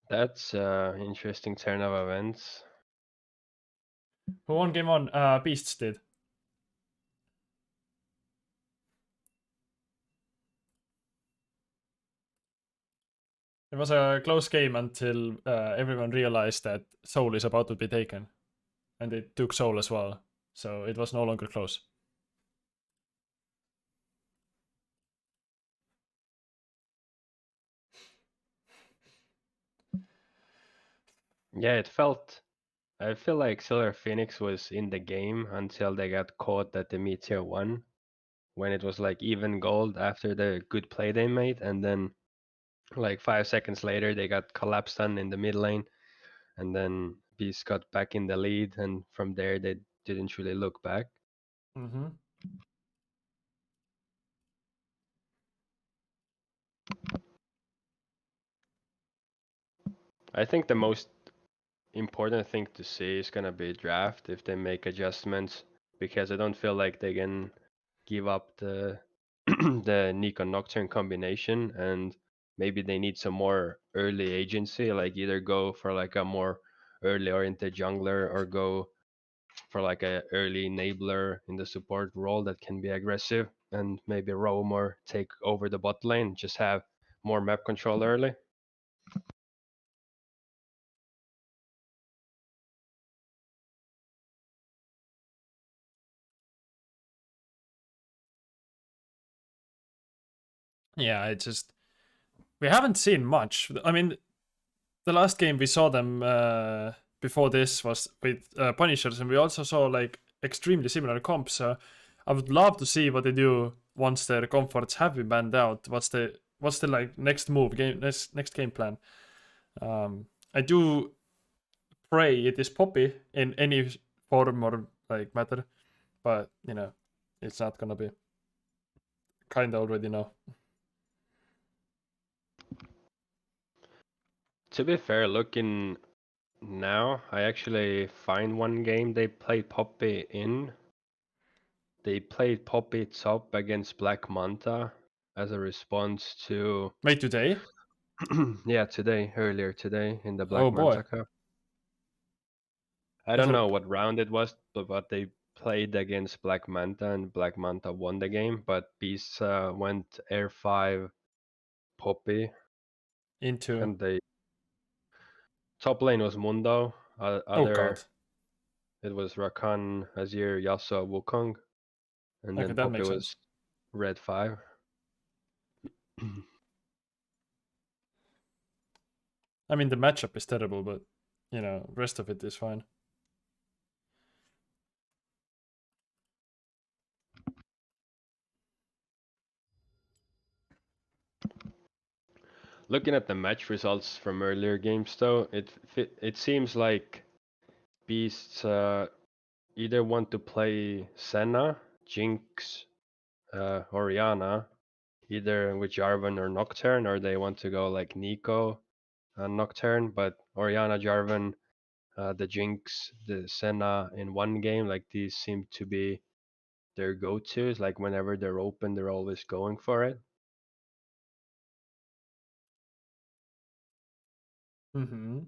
that's interesting turn of events. Who won game one? Beasts did. It was a close game until everyone realized that Soul is about to be taken. And they took Soul as well. So it was no longer close. Yeah, I feel like Silver Phoenix was in the game until they got caught at the Meteor 1, when it was like even gold after the good play they made, and then like 5 seconds later they got collapsed on in the mid lane, and then Beast got back in the lead, and from there they didn't really look back. Mm-hmm. I think the most important thing to see is gonna be draft if they make adjustments, because I don't feel like they can give up the the Nico Nocturne combination, and maybe they need some more early agency, like either go for like a more early oriented jungler or go for like a early enabler in the support role that can be aggressive and maybe roam or take over the bot lane, just have more map control early. Yeah, it just, we haven't seen much. I mean, the last game we saw them before this was with Punishers, and we also saw like extremely similar comps. So I would love to see what they do once their comforts have been banned out. What's the like next move, next game plan? I do pray it is Poppy in any form or like matter, but you know, it's not gonna be. Kinda already know. To be fair, looking now, I actually find one game they played Poppy in. They played Poppy top against Black Manta as a response to Wait, today? yeah, today, earlier today in the Oh Black boy, Manta Cup. I is don't it know what round it was, but they played against Black Manta and Black Manta won the game. But Beast went Air 5 Poppy, into? and they Top lane was Mundo. Oh Other god. it was Rakan, Azir, Yasuo, Wukong, and Okay, then that Poppy makes sense. was Red 5. I mean, the matchup is terrible, but you know, rest of it is fine. Looking at the match results from earlier games, though, it seems like Beasts either want to play Senna, Jinx, Oriana, either with Jarvan or Nocturne, or they want to go like Nico, Nocturne, but Oriana, Jarvan, the Jinx, the Senna in one game, like these seem to be their go-tos. Like whenever they're open, they're always going for it. Mm-hmm.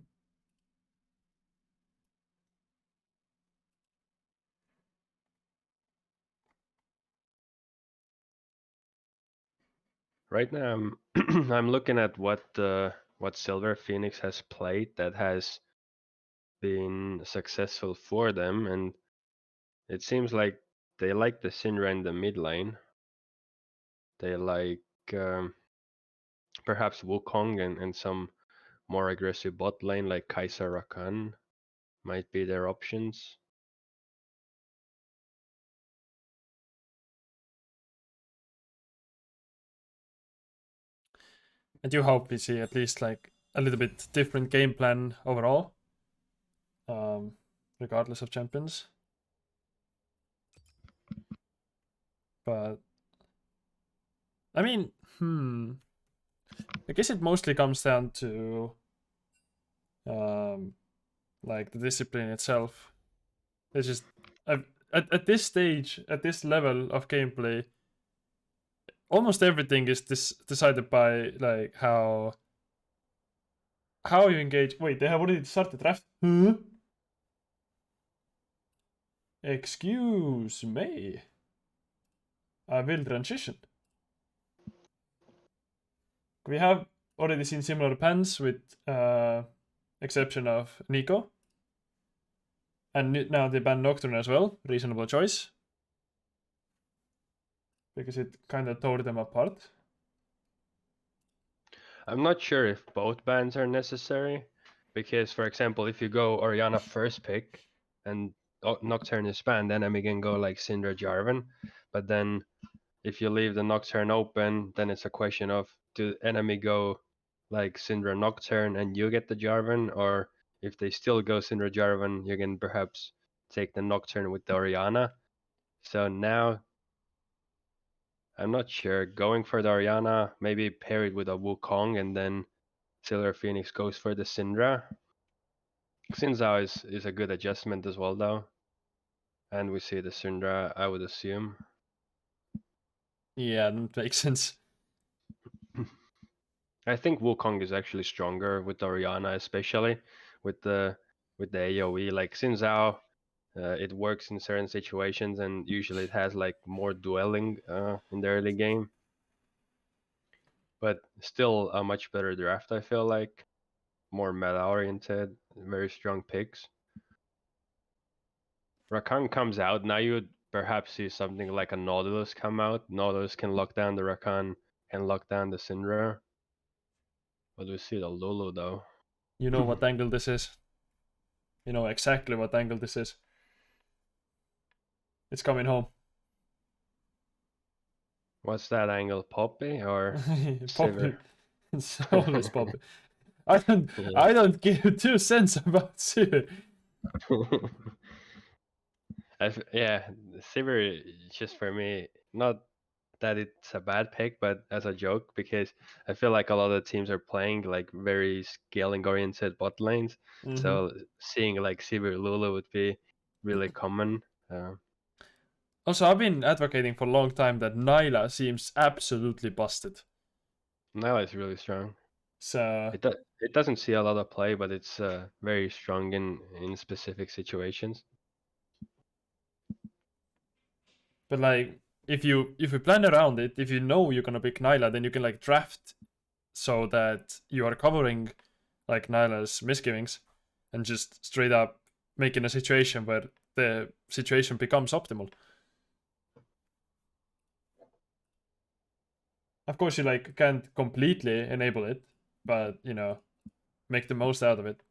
Right now, I'm I'm looking at what Silver Phoenix has played that has been successful for them, and it seems like they like the Syndra in the mid lane. They like perhaps Wukong and some more aggressive bot lane like Kai'Sa Rakan might be their options. I do hope we see at least like a little bit different game plan overall, regardless of champions. But I mean, I guess it mostly comes down to um, like the discipline itself. It's just at this stage, at this level of gameplay, almost everything is decided by like how you engage. Wait, they have already started draft. Huh? Excuse me. I will transition. We have already seen similar pans with exception of Nico. And now they ban Nocturne as well. Reasonable choice. Because it kind of tore them apart. I'm not sure if both bans are necessary, because for example, if you go Oriana first pick and Nocturne is banned, then we can go like Syndra Jarvan. But then if you leave the Nocturne open, then it's a question of do enemy go like Syndra Nocturne and you get the Jarvan, or if they still go Syndra Jarvan, you can perhaps take the Nocturne with the Oriana. So now I'm not sure. Going for the Oriana, maybe pair it with a Wukong and then Silver Phoenix goes for the Syndra. Xin is a good adjustment as well though. And we see the Syndra, I would assume. Yeah, that makes sense. I think Wukong is actually stronger with Oriana, especially with the AoE. Like Xin it works in certain situations, and usually it has like more dwelling in the early game. But still a much better draft, I feel like. More meta oriented, very strong picks. Rakan comes out, now you would perhaps see something like a Nautilus come out. Nautilus can lock down the Rakan, can lock down the Syndra. But we see the Lulu though. You know what angle this is. You know exactly what angle this is. It's coming home. What's that angle, Poppy or Poppy. Sivir? It's always Poppy. I don't Yeah. I don't give 2 cents about Sivir. Yeah, Sivir just for me, not that it's a bad pick, but as a joke because I feel like a lot of teams are playing like very scaling oriented bot lanes. Mm-hmm. So seeing like Sivir Lulu would be really common. Also, I've been advocating for a long time that Nyla seems absolutely busted. Now it's really strong. So, It doesn't see a lot of play, but it's very strong in specific situations. but like, if you plan around it, if you know you're gonna pick Nyla, then you can like draft so that you are covering like Nyla's misgivings and just straight up making a situation where the situation becomes optimal. Of course, you like can't completely enable it, but you know, make the most out of it.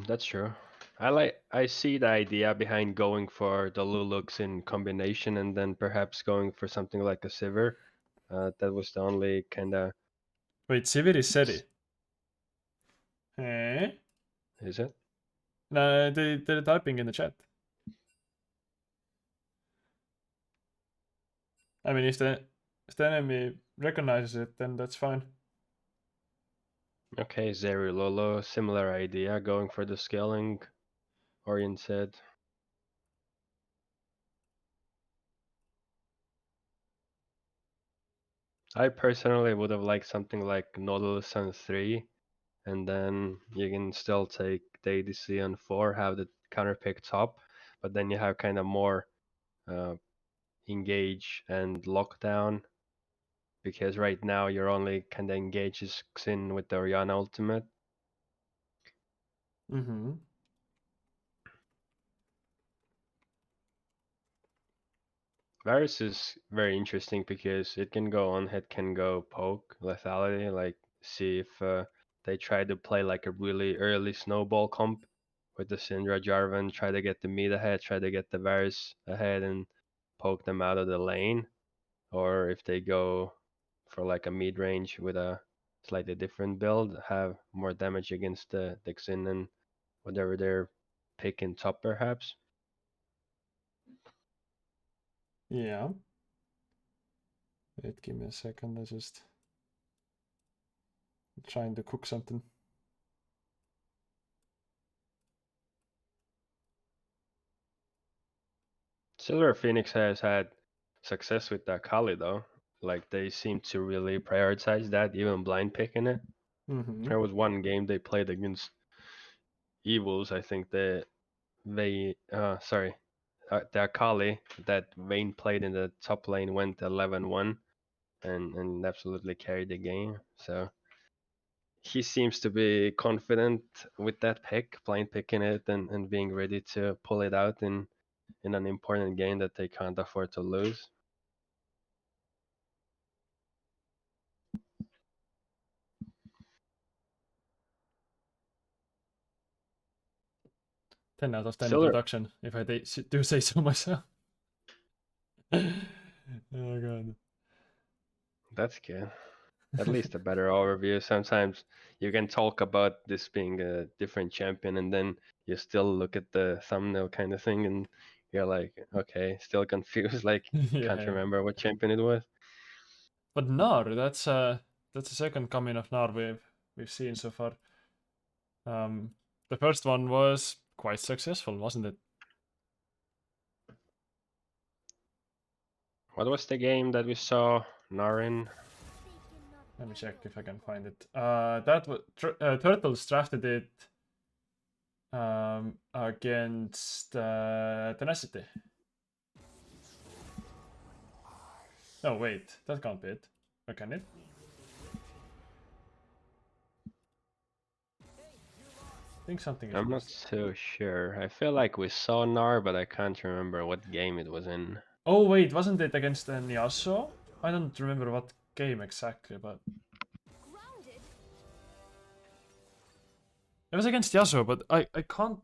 That's true. I see the idea behind going for the Lulux in combination and then perhaps going for something like a Sivir. That was the only kind of. Wait, Sivir is Seri. Eh? Is it? No, they're typing in the chat. I mean, if the enemy recognizes it, then that's fine. Okay, Zeru Lolo, similar idea, going for the scaling oriented. I personally would have liked something like Nautilus on 3, and then you can still take the ADC on 4, have the counter pick top, but then you have kind of more uh, engage and lockdown, because right now you're only kind of engages Xin with the Orianna ultimate. Mm-hmm. Varus is very interesting because it can go on, it can go poke, lethality, like see if they try to play like a really early snowball comp with the Syndra Jarvan, try to get the mid ahead, try to get the Varus ahead and poke them out of the lane. Or if they go for like a mid range with a slightly different build, have more damage against the Xin and whatever they're picking top perhaps. Yeah. Wait, give me a second. I just trying to cook something. Silver Phoenix has had success with that Kali though. Like they seem to really prioritize that, even blind picking it. Mm-hmm. There was one game they played against Evils. I think the Akali that Vayne played in the top lane went 11-1 and absolutely carried the game. So he seems to be confident with that pick, blind picking it and being ready to pull it out in an important game that they can't afford to lose. 10 out of 10 Silver, production, if I do say so myself. Oh god. that's good. At least a better overview. Sometimes you can talk about this being a different champion and then you still look at the thumbnail kind of thing and you're like, okay, still confused, like can't Yeah. remember what champion it was. But Nar, that's the second coming of Nar we've seen so far. The first one was quite successful, wasn't it? What was the game that we saw Narin? Let me check if I can find it. That was Turtles drafted it against Tenacity. No, wait, that can't be it. Or can it? I think something is I'm not missed. so sure. I feel like we saw Nar, but I can't remember what game it was in. Oh wait, wasn't it against Yasuo? I don't remember what game exactly, but it was against Yasuo. But I can't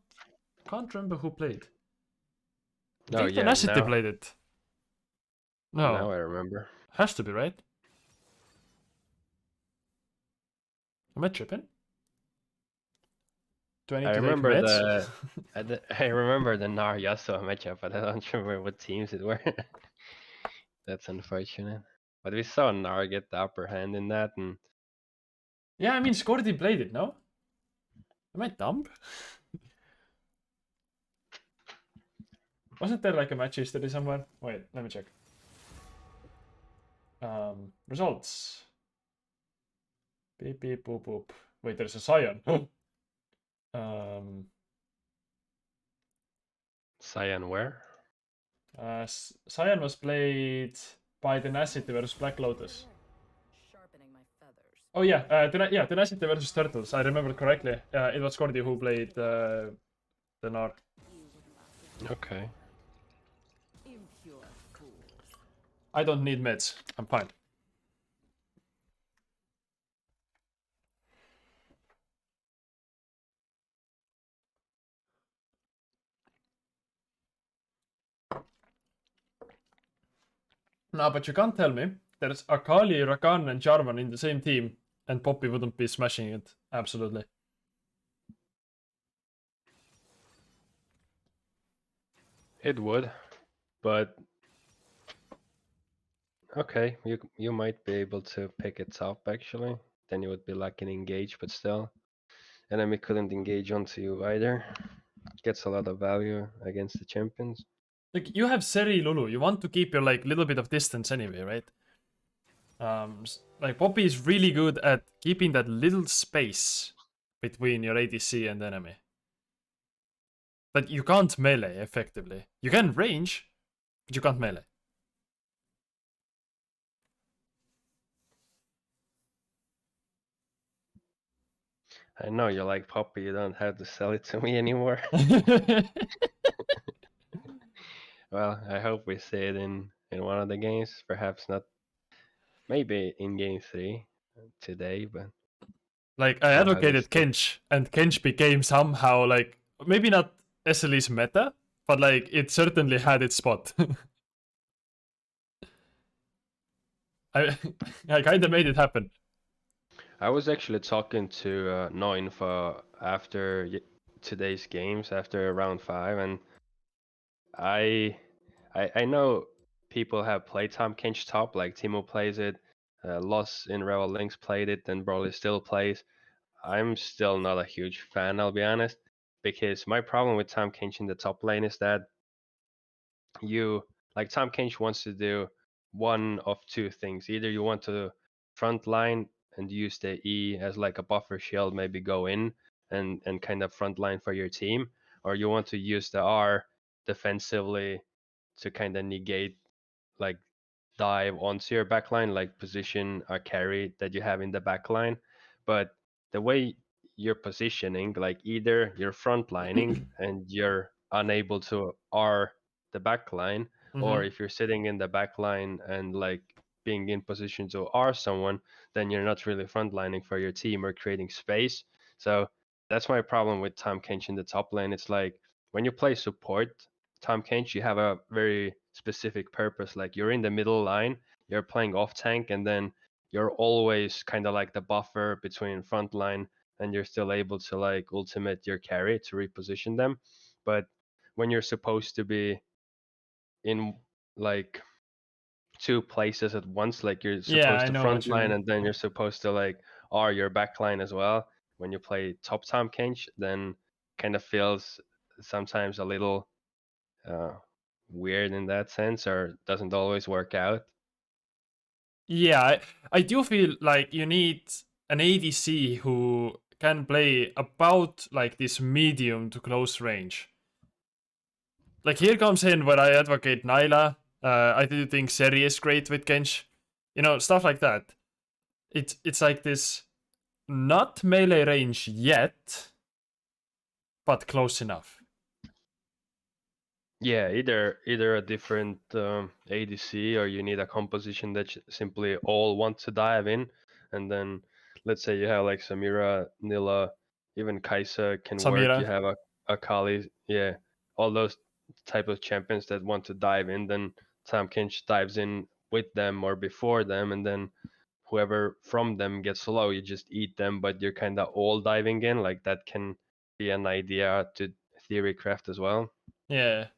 remember who played. I Oh think yeah, Tenacity played it. now No, I remember. has to be right. Am I tripping? Do I need I to take remember meds? I remember the Nar Yasuo matchup, but I don't remember what teams it were. That's unfortunate. But we saw Nar get the upper hand in that, and Yeah, I mean Scorty played it. No, am I dumb? Wasn't there like a match history somewhere? Wait, let me check. Results. Beep beep boop boop. Wait, there's a Sion. um, Cyan where? Sion was played by Tenacity versus Black Lotus. Oh yeah, Tenacity versus Turtles. I remember correctly. It was Cordy who played the Gnar. Okay. I don't need meds. I'm fine. No, but you can't tell me there's Akali, Rakan, and Jarvan in the same team, and Poppy wouldn't be smashing it. Absolutely. It would, but okay, you might be able to pick it up actually. Then you would be like an engage, but still, enemy couldn't engage onto you either. Gets a lot of value against the champions. Like you have Seri Lulu. You want to keep your like little bit of distance anyway, right? Like Poppy is really good at keeping that little space between your ADC and enemy. But you can't melee effectively. You can range, but you can't melee. I know you like Poppy. You don't have to sell it to me anymore. Well, I hope we see it in one of the games. Perhaps not. Maybe in game 3 today, but Like I see how this advocated goes. Kench, and Kench became somehow like maybe not SLE's meta, but like it certainly had its spot. I I kind of made it happen. I was actually talking to Noin for after today's games, after round 5, and I I know people have played Tom Kench top, like Timo plays it, Loss in Rebel Links played it, and Broly still plays. I'm still not a huge fan, I'll be honest, because my problem with Tom Kench in the top lane is that you like Tom Kench wants to do one of two things. Either you want to front line and use the E as like a buffer shield, maybe go in and kind of front line for your team, or you want to use the R defensively to kind of negate like dive onto your backline, like position a carry that you have in the backline. But the way you're positioning, like either you're frontlining and you're unable to R the backline, or Mm-hmm. if you're sitting in the backline and like being in position to R someone, then you're not really frontlining for your team or creating space. So that's my problem with Tom Kench in the top lane. It's like when you play support, Tom Kench, you have a very specific purpose. Like you're in the middle line, you're playing off tank, and then you're always kind of like the buffer between front line, and you're still able to like ultimate your carry to reposition them. But when you're supposed to be in like two places at once, like you're Yeah, supposed I to know what front you line mean. and then you're supposed to like R your back line as well. When you play top Tom Kench, then kind of feels sometimes a little uh, weird in that sense, or doesn't always work out. Yeah, I do feel like you need an ADC who can play about like this medium to close range. Like here comes in where I advocate Nyla. I do think Seri is great with Gensh. You know, stuff like that. It's like this not melee range yet, but close enough. Yeah, either a different ADC, or you need a composition that simply all want to dive in, and then let's say you have like Samira, Nilla, even Kaisa can work. You Samira. have a Kali, yeah, all those type of champions that want to dive in. Then Tam Kinch dives in with them or before them, and then whoever from them gets low, you just eat them. But you're kind of all diving in. Like that can be an idea to theory craft as well. Yeah.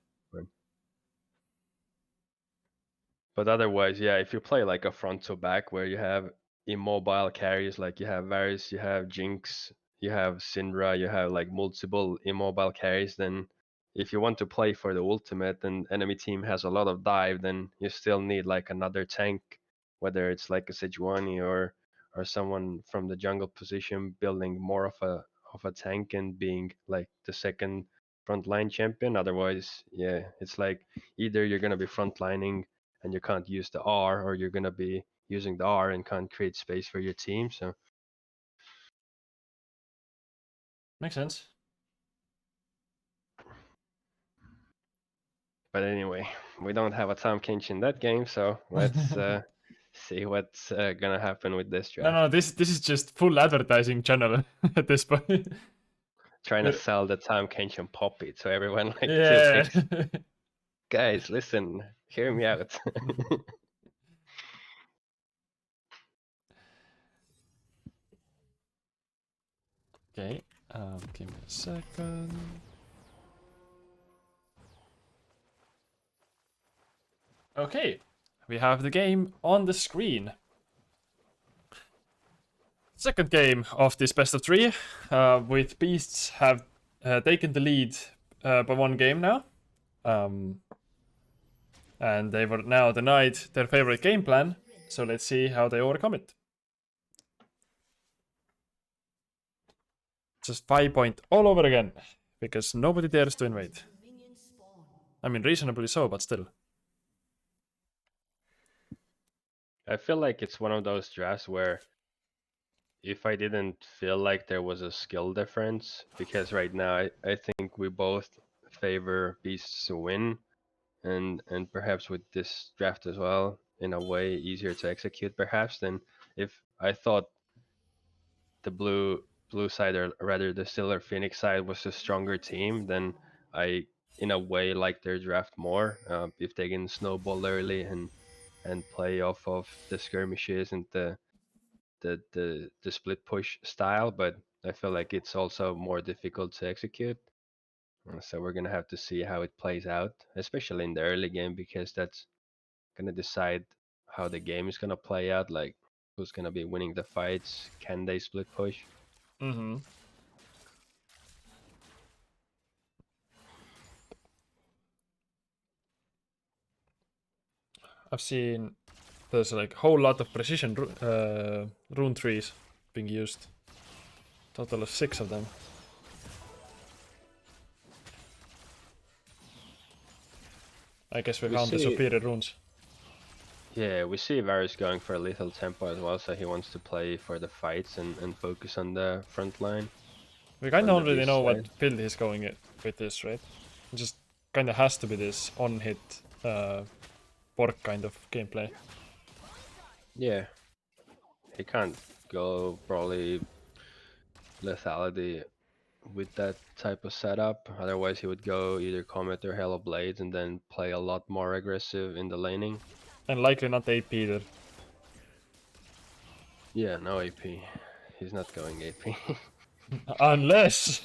But otherwise, yeah, if you play like a front to back where you have immobile carries, like you have Varys, you have Jinx, you have Syndra, you have like multiple immobile carries, then if you want to play for the ultimate and enemy team has a lot of dive, then you still need like another tank, whether it's like a Sejuani or someone from the jungle position building more of a tank and being like the second frontline champion. Otherwise, yeah, it's like either you're gonna be frontlining and you can't use the R, or you're gonna be using the R and can't create space for your team. So Makes sense. But anyway, we don't have a time Kench in that game, so let's see what's gonna happen with this No, draft. no, this is just full advertising channel at this point. Trying to We're- sell the time Kench and Poppy so everyone like still yeah. picks. Guys, listen, hear me out. Okay. Give me a second. Okay, we have the game on the screen. Second game of this best of three, with Beasts have taken the lead by one game now. And they were now denied their favorite game plan, so let's see how they overcome it. Just 5-point all over again, because nobody dares to invade. I mean, reasonably so, but still. I feel like it's one of those drafts where if I didn't feel like there was a skill difference, because right now I think we both favor Beasts to win, and perhaps with this draft as well, in a way easier to execute perhaps than if I thought the blue side, or rather the Stiller Phoenix side, was a stronger team, then I in a way like their draft more. If they can snowball early and play off of the skirmishes and the split push style, but I feel like it's also more difficult to execute. So we're gonna have to see how it plays out, especially in the early game, because that's gonna decide how the game is gonna play out. Like who's gonna be winning the fights? Can they split push? Mm-hmm. I've seen there's like a whole lot of precision rune trees being used. Total of 6 of them. I guess we We found the see, superior runes. yeah, we see Varus going for a lethal tempo as well, so he wants to play for the fights and focus on the front line We kinda on the already beast know side. what build he's going with this, right? It just kinda has to be this on-hit pork kind of gameplay. Yeah, he can't go probably lethality with that type of setup. Otherwise, he would go either Comet or Halo Blades and then play a lot more aggressive in the laning. And likely not AP either. Yeah, no AP. He's not going AP. Unless...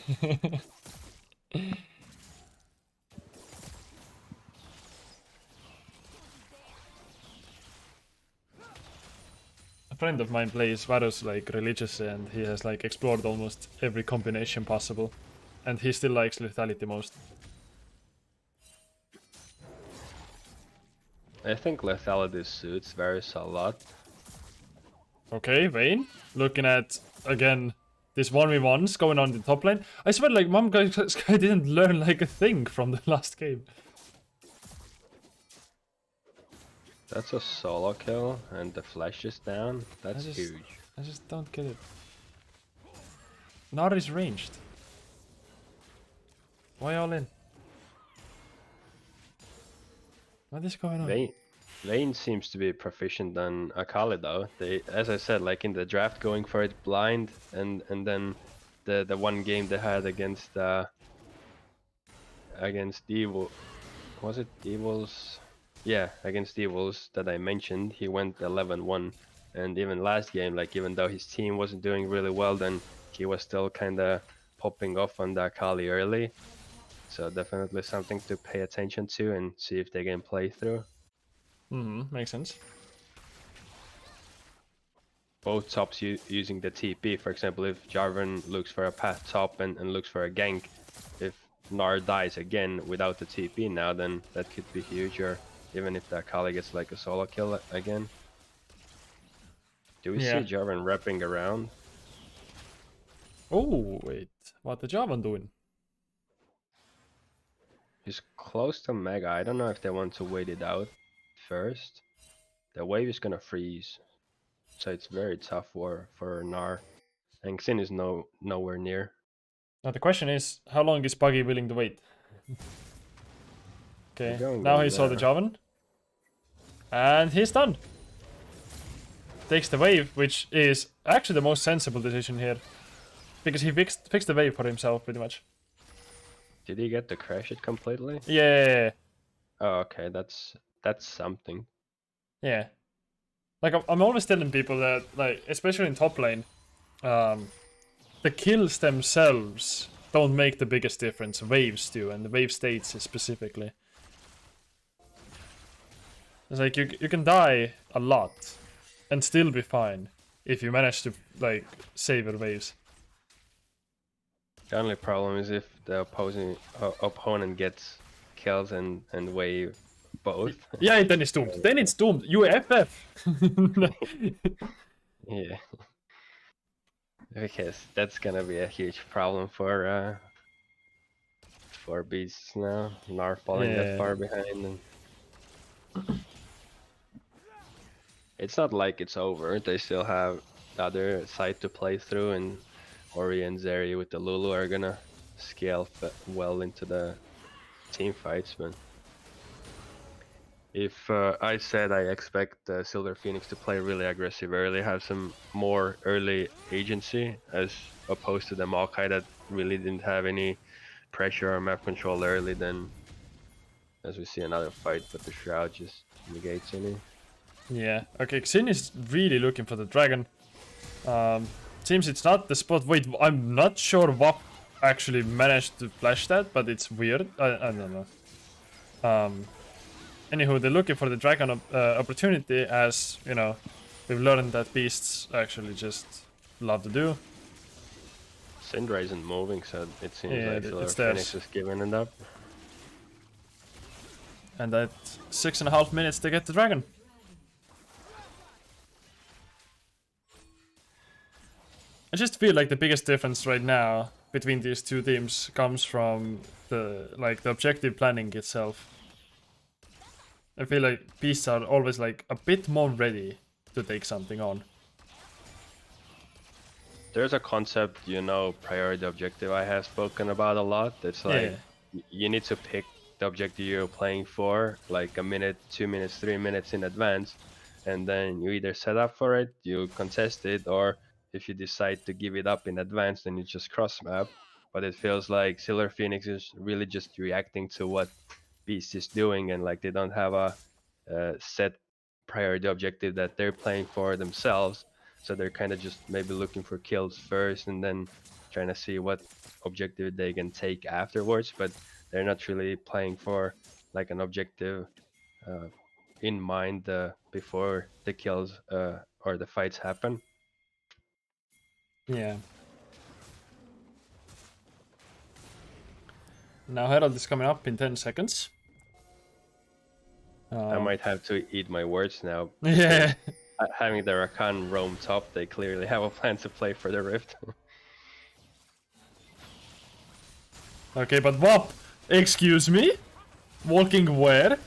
A friend of mine plays Varus like religiously, and he has like explored almost every combination possible. And he still likes lethality most. I think lethality suits Varus a lot. Okay, Vayne. Looking at, again, this 1v1s going on in the top lane. I swear, like, Mom guy didn't learn like a thing from the last game. That's a solo kill, and the flash is down. That's just- huge. I just don't get it. Nar is ranged. Why all in? What is going on? Vayne seems to be proficient on Akali though. They, as I said, like in the draft, going for it blind, and then the one game they had against Evil, was it Evils? Yeah, against Evils that I mentioned, he went 11-1, and even last game, like even though his team wasn't doing really well, then he was still kind of popping off on the Akali early. So definitely something to pay attention to and see if they can play through. Makes sense. Both tops using the TP. For example, if Jarvan looks for a path top and looks for a gank, if Gnar dies again without the TP now, then that could be huge. Or even if the Akali gets like a solo kill again. Do we see Yeah. Jarvan wrapping around? Oh, wait. What the Javan doing? He's close to Mega. I don't know if they want to wait it out first. The wave is gonna freeze, so it's very tough for Gnar. And Xin is nowhere near. Now the question is, how long is Buggy willing to wait? Okay, now he saw the Javan. And he's done. Takes the wave, which is actually the most sensible decision here. Because he fixed the wave for himself, pretty much. Did he get to crash it completely? Yeah. Oh, okay, that's something. Yeah. Like, I'm always telling people that, like, especially in top lane, the kills themselves don't make the biggest difference. Waves do, and the wave states specifically. It's like, you can die a lot and still be fine if you manage to, like, save your waves. The only problem is if the opponent gets kills and wave both. Yeah, then it's doomed. Then it's doomed. You FF. Yeah. Because that's gonna be a huge problem for beasts now. Nar falling that Yeah. far behind, and it's not like it's over. They still have the other side to play through, and Ori and Zeri with the Lulu are gonna scale well into the team fights. But if I said I expect Silver Phoenix to play really aggressive early, have some more early agency, as opposed to the Maokai that really didn't have any pressure or map control early, then as we see another fight, but the Shroud just negates any. Yeah. Okay, Xin is really looking for the dragon. Seems it's not the spot. Wait, I'm not sure what actually managed to flash that, but it's weird. I don't know. Anywho, they're looking for the dragon opportunity, as, you know, we've learned that beasts actually just love to do. Syndra isn't moving, so it seems Yeah, like Silver it's Phoenix theirs. is giving it up. And at 6.5 minutes to get the dragon. I just feel like the biggest difference right now between these two teams comes from the objective planning itself. I feel like beasts are always like a bit more ready to take something on. There's a concept, priority objective I have spoken about a lot. It's like you need to pick the objective you're playing for like a minute, 2 minutes, 3 minutes in advance, and then you either set up for it, you contest it, or if you decide to give it up in advance, then you just cross map. But it feels like Silver Phoenix is really just reacting to what Beast is doing, and like they don't have a set priority objective that they're playing for themselves. So they're kind of just maybe looking for kills first, and then trying to see what objective they can take afterwards. But they're not really playing for like an objective in mind before the kills or the fights happen. Yeah. Now Herald is coming up in 10 seconds. I might have to eat my words now. Yeah. Having the Rakan roam top, they clearly have a plan to play for the Rift. Okay, but what? Excuse me? Walking where?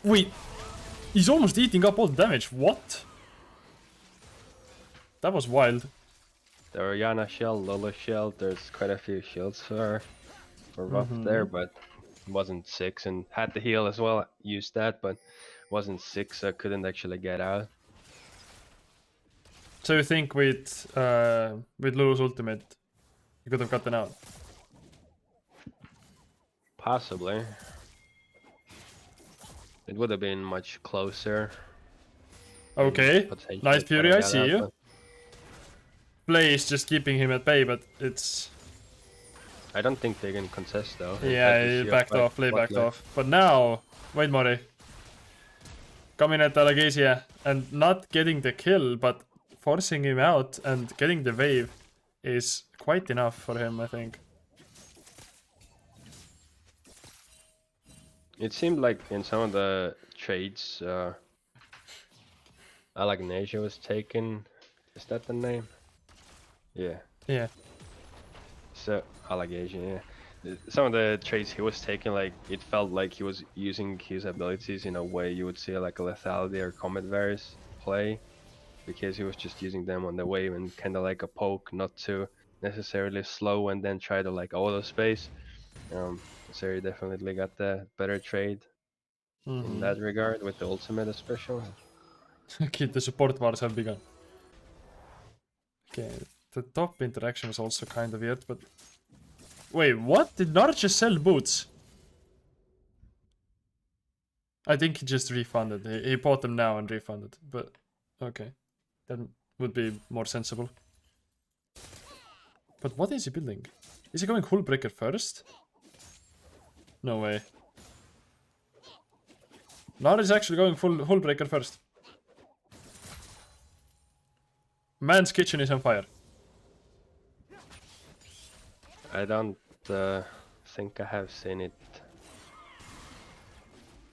Wait. He's almost eating up all the damage. What? That was wild. The Oriana shield, Lola shield, there's quite a few shields for buff there, but wasn't 6 and had the heal as well. Used that, but wasn't 6, so couldn't actually get out. So you think with Lulu's ultimate, you could have gotten out? Possibly. It would have been much closer. Okay. Nice Fury, I see you. But Play is just keeping him at bay, but it's... I don't think they can contest though. Yeah, he backed off, Play backed off. But now, wait, Mori. Coming at Alagasia and not getting the kill, but forcing him out and getting the wave is quite enough for him, I think. It seemed like in some of the trades, Alagnasia was taken. Is that the name? Yeah. Yeah. So Alagasia, yeah. Some of the trades he was taking, like it felt like he was using his abilities in a way you would see like a lethality or combat varus play, because he was just using them on the wave and kind of like a poke, not to necessarily slow and then try to like auto space. Zeri definitely got the better trade in that regard with the ultimate especially. Kid, the support bars have begun. Okay, the top interaction was also kind of weird, but... Wait, what? Did Nar just sell boots? I think he just refunded. He bought them now and refunded, but... Okay. That would be more sensible. But what is he building? Is he going Hullbreaker first? No way. Nar is actually going full Hullbreaker first. Man's kitchen is on fire. I don't think I have seen it,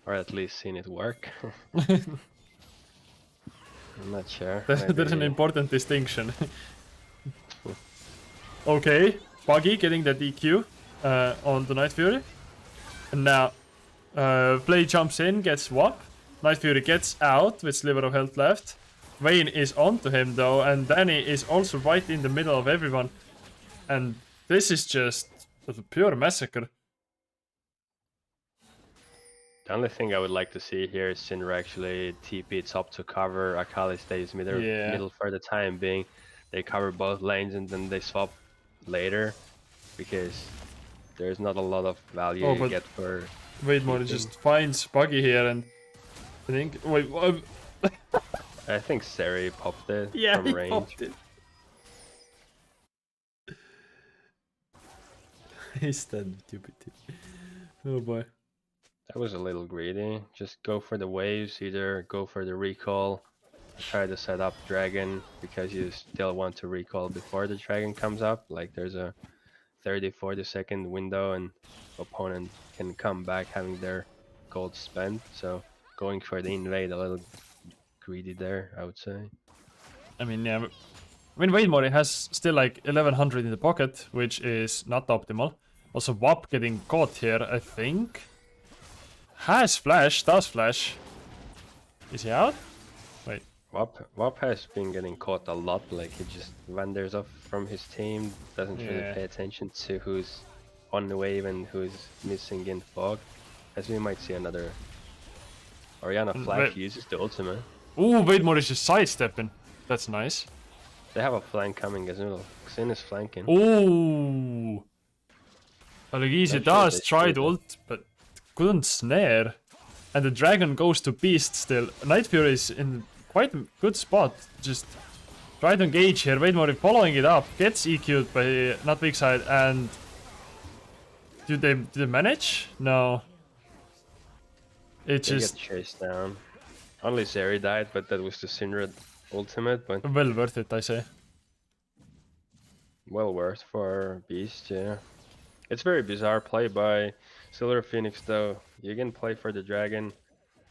or at least seen it work. I'm not sure. There's an important distinction. Okay, Buggy getting the DQ on the Night Fury. And now Play jumps in, gets Wap. Night Fury gets out with sliver of health left. Vayne is onto him though, and Danny is also right in the middle of everyone. And this is just a pure massacre. The only thing I would like to see here is Syndra actually TP top to cover. Akali stays middle for the time being. They cover both lanes and then they swap later because there's not a lot of value you get for. Wait more, just finds Buggy here and I think. Wait, I think Seri popped it from he range. Popped it. He's dead, stupid. Oh boy. That was a little greedy. Just go for the waves, either go for the recall, try to set up dragon because you still want to recall before the dragon comes up. Like there's a 30-40 second window and opponent can come back having their gold spent. So going for the invade a little greedy there, I would say. I mean, yeah. I mean, Waymore has still like 1100 in the pocket, which is not optimal. Also, Wap getting caught here, I think. Has flash, does flash. Is he out? Wait. Wap has been getting caught a lot, like he just wanders off from his team, doesn't really pay attention to who's on the wave and who's missing in fog. As we might see another Orianna flank uses the ultimate. Ooh, Waymore is just sidestepping. That's nice. They have a flank coming as well. Xin is flanking. Ooh. Allegisi does try the ult, but couldn't snare. And the dragon goes to beast still. Night Fury is in quite a good spot. Just try to engage here. Waymore following it up. Gets EQ'd by not weak side. And do they manage? No. It They just get chased down. Only Zeri died, but that was the Syndra ultimate, but well worth it, I say. well worth for Beast, yeah. It's very bizarre play by Silver Phoenix though. You can play for the dragon,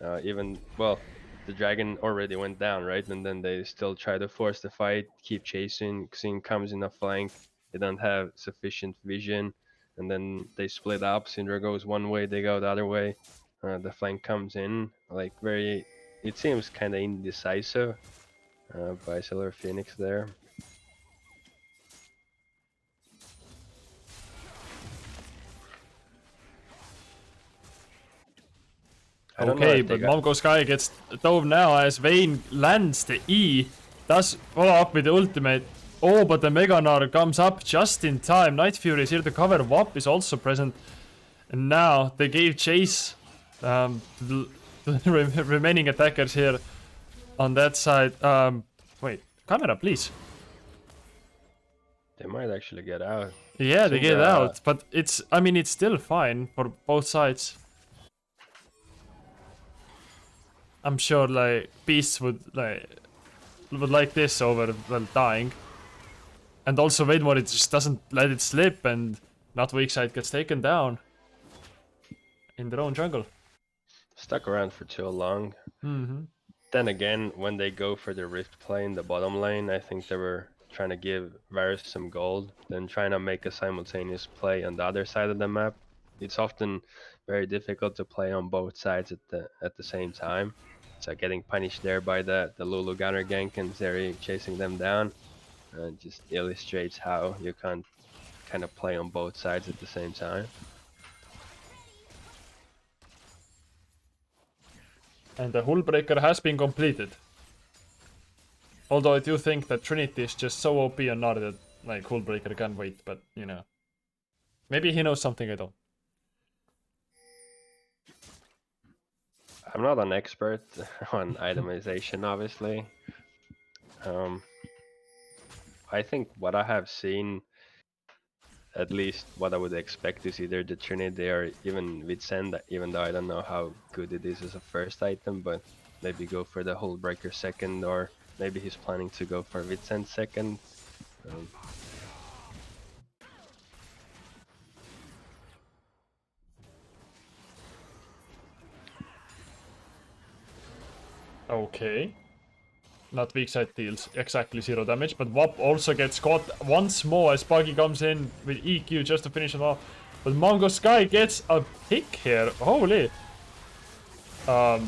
the dragon already went down, right? And then they still try to force the fight, keep chasing. Xin comes in a flank, they don't have sufficient vision, and then they split up. Syndra goes one way, they go the other way. The flank comes in, like it seems kind of indecisive by Silver Phoenix there. Okay, but Mongo Sky gets dove now as Vayne lands the E. Does follow up with the ultimate. Oh, but the Mega Gnar comes up just in time. Night Fury is here to cover. Wap is also present. And now they gave chase. The remaining attackers here on that side. Wait, camera, please. They might actually get out. Yeah, they get out, but it's still fine for both sides. I'm sure like Beast would like this over dying. And also Waymore, it just doesn't let it slip and not weak side gets taken down in their own jungle. Stuck around for too long. Then again, when they go for the rift play in the bottom lane, I think they were trying to give Varus some gold, then trying to make a simultaneous play on the other side of the map. It's often very difficult to play on both sides at the same time. So getting punished there by the Lulu Gunner gank and Zeri chasing them down. and just illustrates how you can't kind of play on both sides at the same time. And the hull breaker has been completed. Although I do think that Trinity is just so OP and not that like hull breaker can wait, but you know. Maybe he knows something I don't. I'm not an expert on itemization, obviously. I think what I have seen, at least what I would expect, is either the Trinity or even Vitsend, even though I don't know how good it is as a first item, but maybe go for the Hull Breaker second, or maybe he's planning to go for Vitsend second. Okay. Not weak side deals exactly 0 damage, but Wop also gets caught once more as Buggy comes in with EQ just to finish him off. But Mongo Sky gets a pick here. Holy. Well,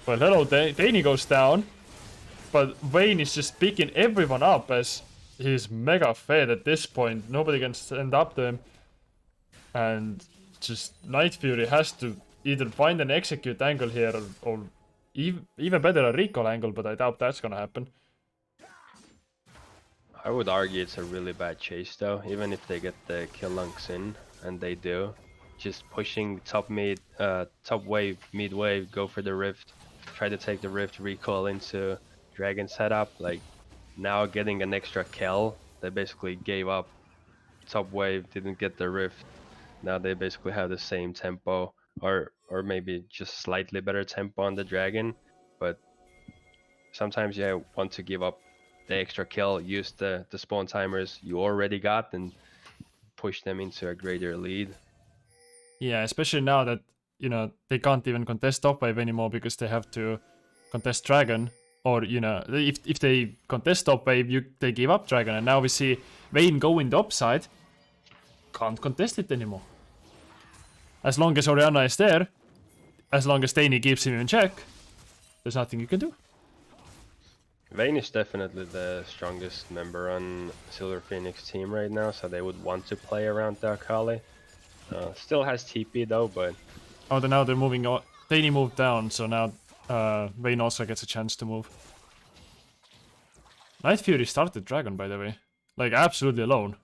hello, Danny goes down. But Vayne is just picking everyone up as he's mega fed at this point. Nobody can stand up to him. And just Night Fury has to either find an execute angle here or even better a recall angle, but I doubt that's gonna happen. I would argue it's a really bad chase though, even if they get the kill lunks in, and they do. Just pushing top wave, mid wave, go for the rift, try to take the rift, recall into dragon setup. Like now getting an extra kill, they basically gave up. Top wave didn't get the rift. Now they basically have the same tempo, or maybe just slightly better tempo on the dragon. But sometimes you want to give up the extra kill, use the spawn timers you already got, and push them into a greater lead. Yeah, especially now that, you know, they can't even contest top wave anymore because they have to contest dragon. Or, you know, if they contest top wave, they give up dragon. And now we see Vayne go in the upside. Can't contest it anymore. As long as Orianna is there, as long as Danny keeps him in check, there's nothing you can do. Vayne is definitely the strongest member on Silver Phoenix team right now, so they would want to play around the Akali. Still has TP though, but... Oh, now they're moving on. Danny moved down, so now Vayne also gets a chance to move. Night Fury started Dragon, by the way. Like, absolutely alone.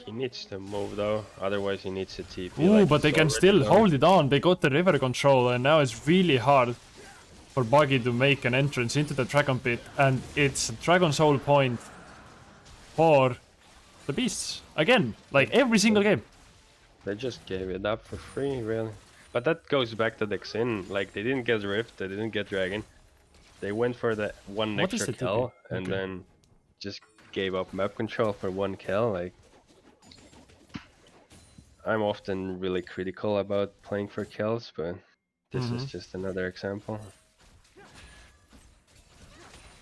He needs to move though, otherwise he needs a TP. Ooh, like but they can still done. hold it on. They got the river control, and now it's really hard for Buggy to make an entrance into the Dragon Pit. And it's a Dragon Soul point for the beasts. Again, like every single game. They just gave it up for free, really. But that goes back to the Xin. Like, they didn't get Rift, they didn't get Dragon. They went for the one What is extra the kill, TP? and Okay. then just gave up map control for one kill. Like, I'm often really critical about playing for kills, but this is just another example.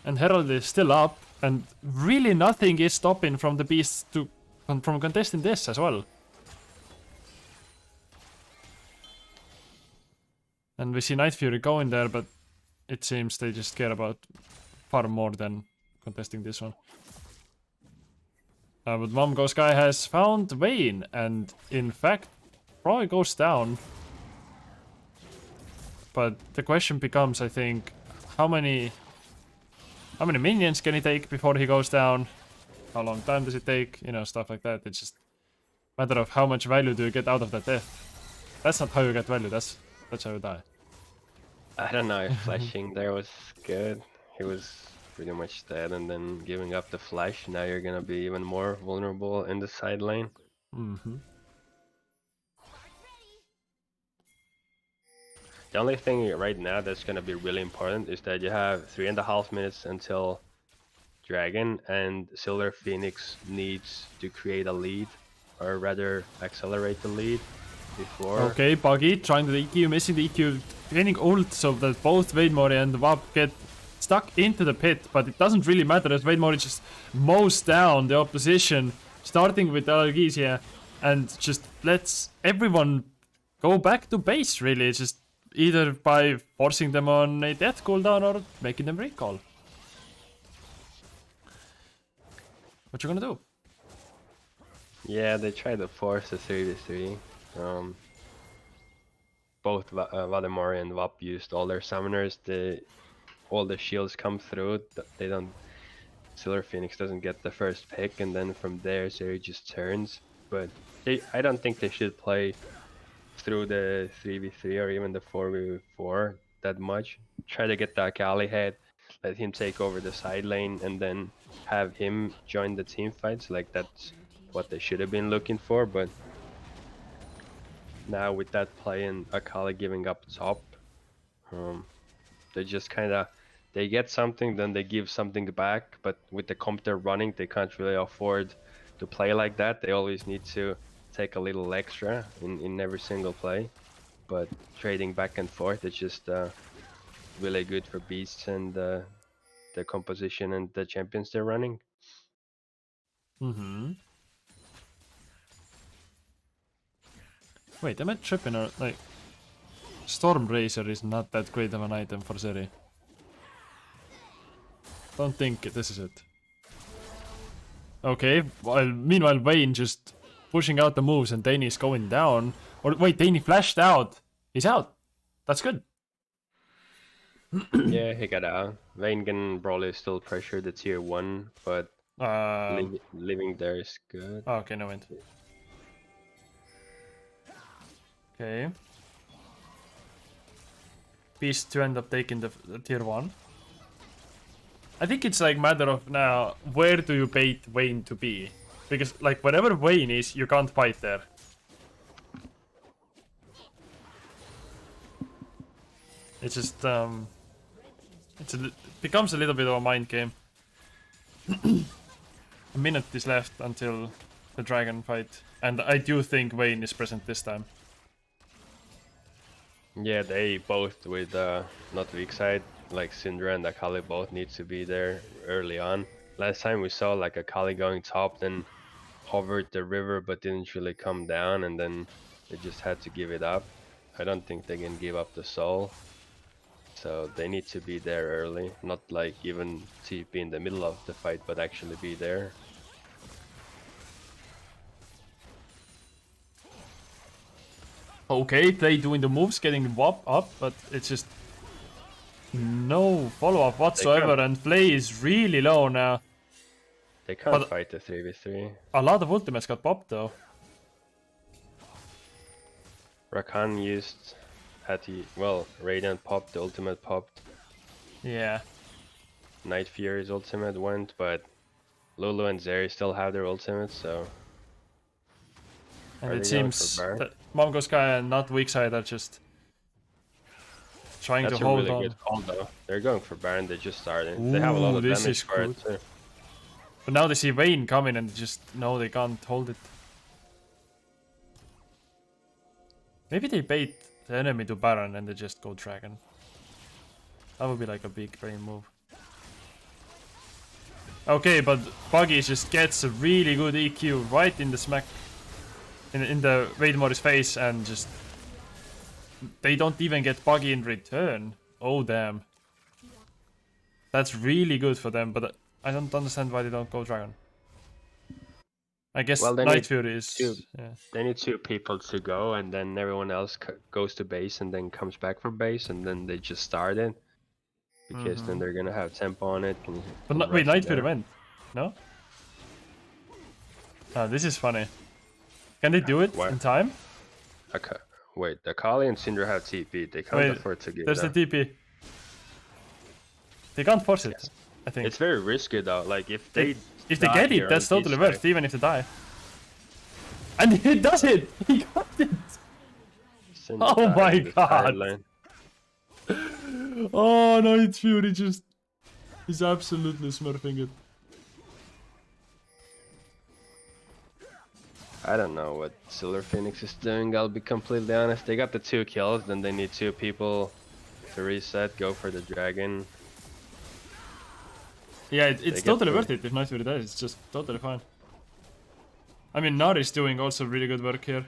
And Herald is still up, and really nothing is stopping from the beasts from contesting this as well. And we see Night Fury going there, but it seems they just care about far more than contesting this one. But Mongo Sky has found Vayne, and in fact, probably goes down. But the question becomes, I think, how many minions can he take before he goes down? How long time does it take? You know, stuff like that. It's just a matter of how much value do you get out of that death. That's not how you get value, that's how you die. I don't know if flashing there was good. He was pretty much dead, and then giving up the flash. Now you're gonna be even more vulnerable in the side lane. The only thing right now that's gonna be really important is that you have 3.5 minutes until Dragon, and Silver Phoenix needs to create a lead, or rather accelerate the lead before. Okay, Buggy trying the EQ, missing the EQ, gaining ult so that both Vayne Mori and Wap get stuck into the pit, but it doesn't really matter as Vayne Mori just mows down the opposition, starting with Algisia, and just lets everyone go back to base, really. It's just either by forcing them on a death cooldown or making them recall. What you gonna do? Yeah, they tried to force a 3v3. Both Vademori and Vap used all their summoners. All the shields come through. They don't. Silver Phoenix doesn't get the first pick, and then from there, Zeri just turns. But I don't think they should play through the 3v3 or even the 4v4 that much. Try to get the Akali head, let him take over the side lane, and then have him join the team fights. Like that's what they should have been looking for. But now with that play and Akali giving up top, they just kind of they get something, then they give something back. But with the comp they're running, they can't really afford to play like that. They always need to take a little extra in every single play. But trading back and forth is just really good for beasts and the composition and the champions they're running. Mm-hmm. Wait, am I tripping or like Storm Razor is not that great of an item for Zeri. Don't think this is it. Okay, while meanwhile Vayne just pushing out the moves and Danny's going down. Or wait, Danny flashed out. He's out. That's good. Yeah, he got out. Vayne can probably still pressure the tier 1, but living there is good. Oh, okay, no wait. Okay. Beast to end up taking the tier 1. I think it's like matter of now, where do you bait Vayne to be? Because like wherever Vayne is, you can't fight there. It's just it becomes a little bit of a mind game. A minute is left until the dragon fight, and I do think Vayne is present this time. Yeah, they both with not weak side, like Syndra and Akali both need to be there early on. Last time we saw like Akali going top, then hovered the river but didn't really come down, and then they just had to give it up. I don't think they can give up the soul. So they need to be there early, not like even TP in the middle of the fight, but actually be there. Okay, they doing the moves, getting WAP up, but it's just no follow-up whatsoever, and Play is really low now. They can't fight the 3v3. A lot of ultimates got popped though. Rakan used well, Radiant popped, the ultimate popped. Yeah. Night Fury's ultimate went, but Lulu and Zeri still have their ultimates, so... And it seems that Mongoska and not weak side are just trying to hold on. That's a really good call though. They're going for Baron, they just started. They have a lot of damage for it too. But now they see Vayne coming and just no, they can't hold it. Maybe they bait the enemy to Baron and they just go Dragon. That would be like a big brain move. Okay, but Buggy just gets a really good EQ right in the smack. In the Vademor's face, and just they don't even get Buggy in return. Oh damn. That's really good for them, but I don't understand why they don't go Dragon. I guess Night Fury is... They need 2 people to go, and then everyone else goes to base and then comes back from base, and then they just start it. Because then they're gonna have tempo on it. But wait, Night Fury went? No? Ah, this is funny. Can they do it in time? Okay. Wait, Akali and Syndra have TP. They can't afford to give There's that. the TP. They can't force it, I think. It's very risky though. Like if they get it, that's totally worth, even if they die. And he does it! He got it! Oh my god! Oh, Night Fury just... He's absolutely smurfing it. I don't know what Silver Phoenix is doing, I'll be completely honest. They got the 2 kills, then they need 2 people to reset, go for the dragon. Yeah, it's totally worth it if Night Fury dies, it's just totally fine. I mean, Nari's doing also really good work here.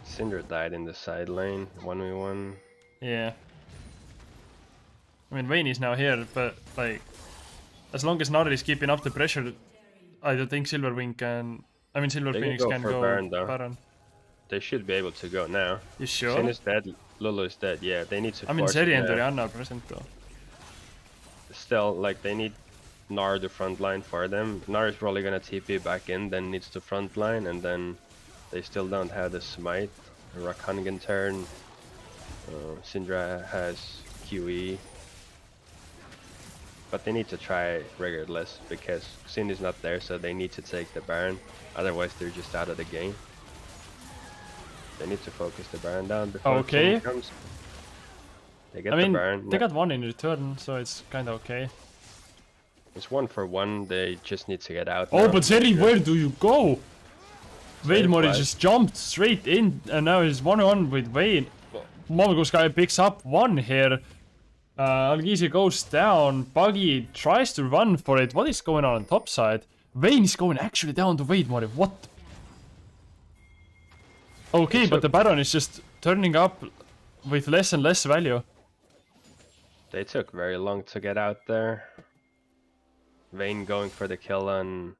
Syndra died in the side lane, 1v1. Yeah. I mean, Vayne is now here, but like, as long as Nari is keeping up the pressure, I don't think Silver Wing can. I mean, Silver They can Phoenix go can for go Baron, though. Baron. They should be able to go now. You Xin sure? is dead, Lulu is dead. Yeah, they need to I mean, force it Seri and now. Orianna are present though. Still, like, they need Gnar the front line for them. Gnar is probably gonna TP back in, then needs the front line, and then they still don't have the smite. Rakan can turn. Syndra has QE. But they need to try regardless, because Xin is not there, so they need to take the Baron. Otherwise, they're just out of the game. They need to focus the Baron down before Okay. Xin comes. They get I mean, the Baron. they got one in return, so it's kind of okay. It's 1-for-1. They just need to get out. Oh, now. but Seri, where do you go? Wade Mori flash. just jumped straight in, and now he's 1-on-1 with Vayne. Monaco's guy picks up one here. Algisi goes down. Buggy tries to run for it. What is going on top side? Vayne is going actually down to Wade Mori. What? Okay, but the Baron is just turning up with less and less value. They took very long to get out there. Vayne going for the kill on,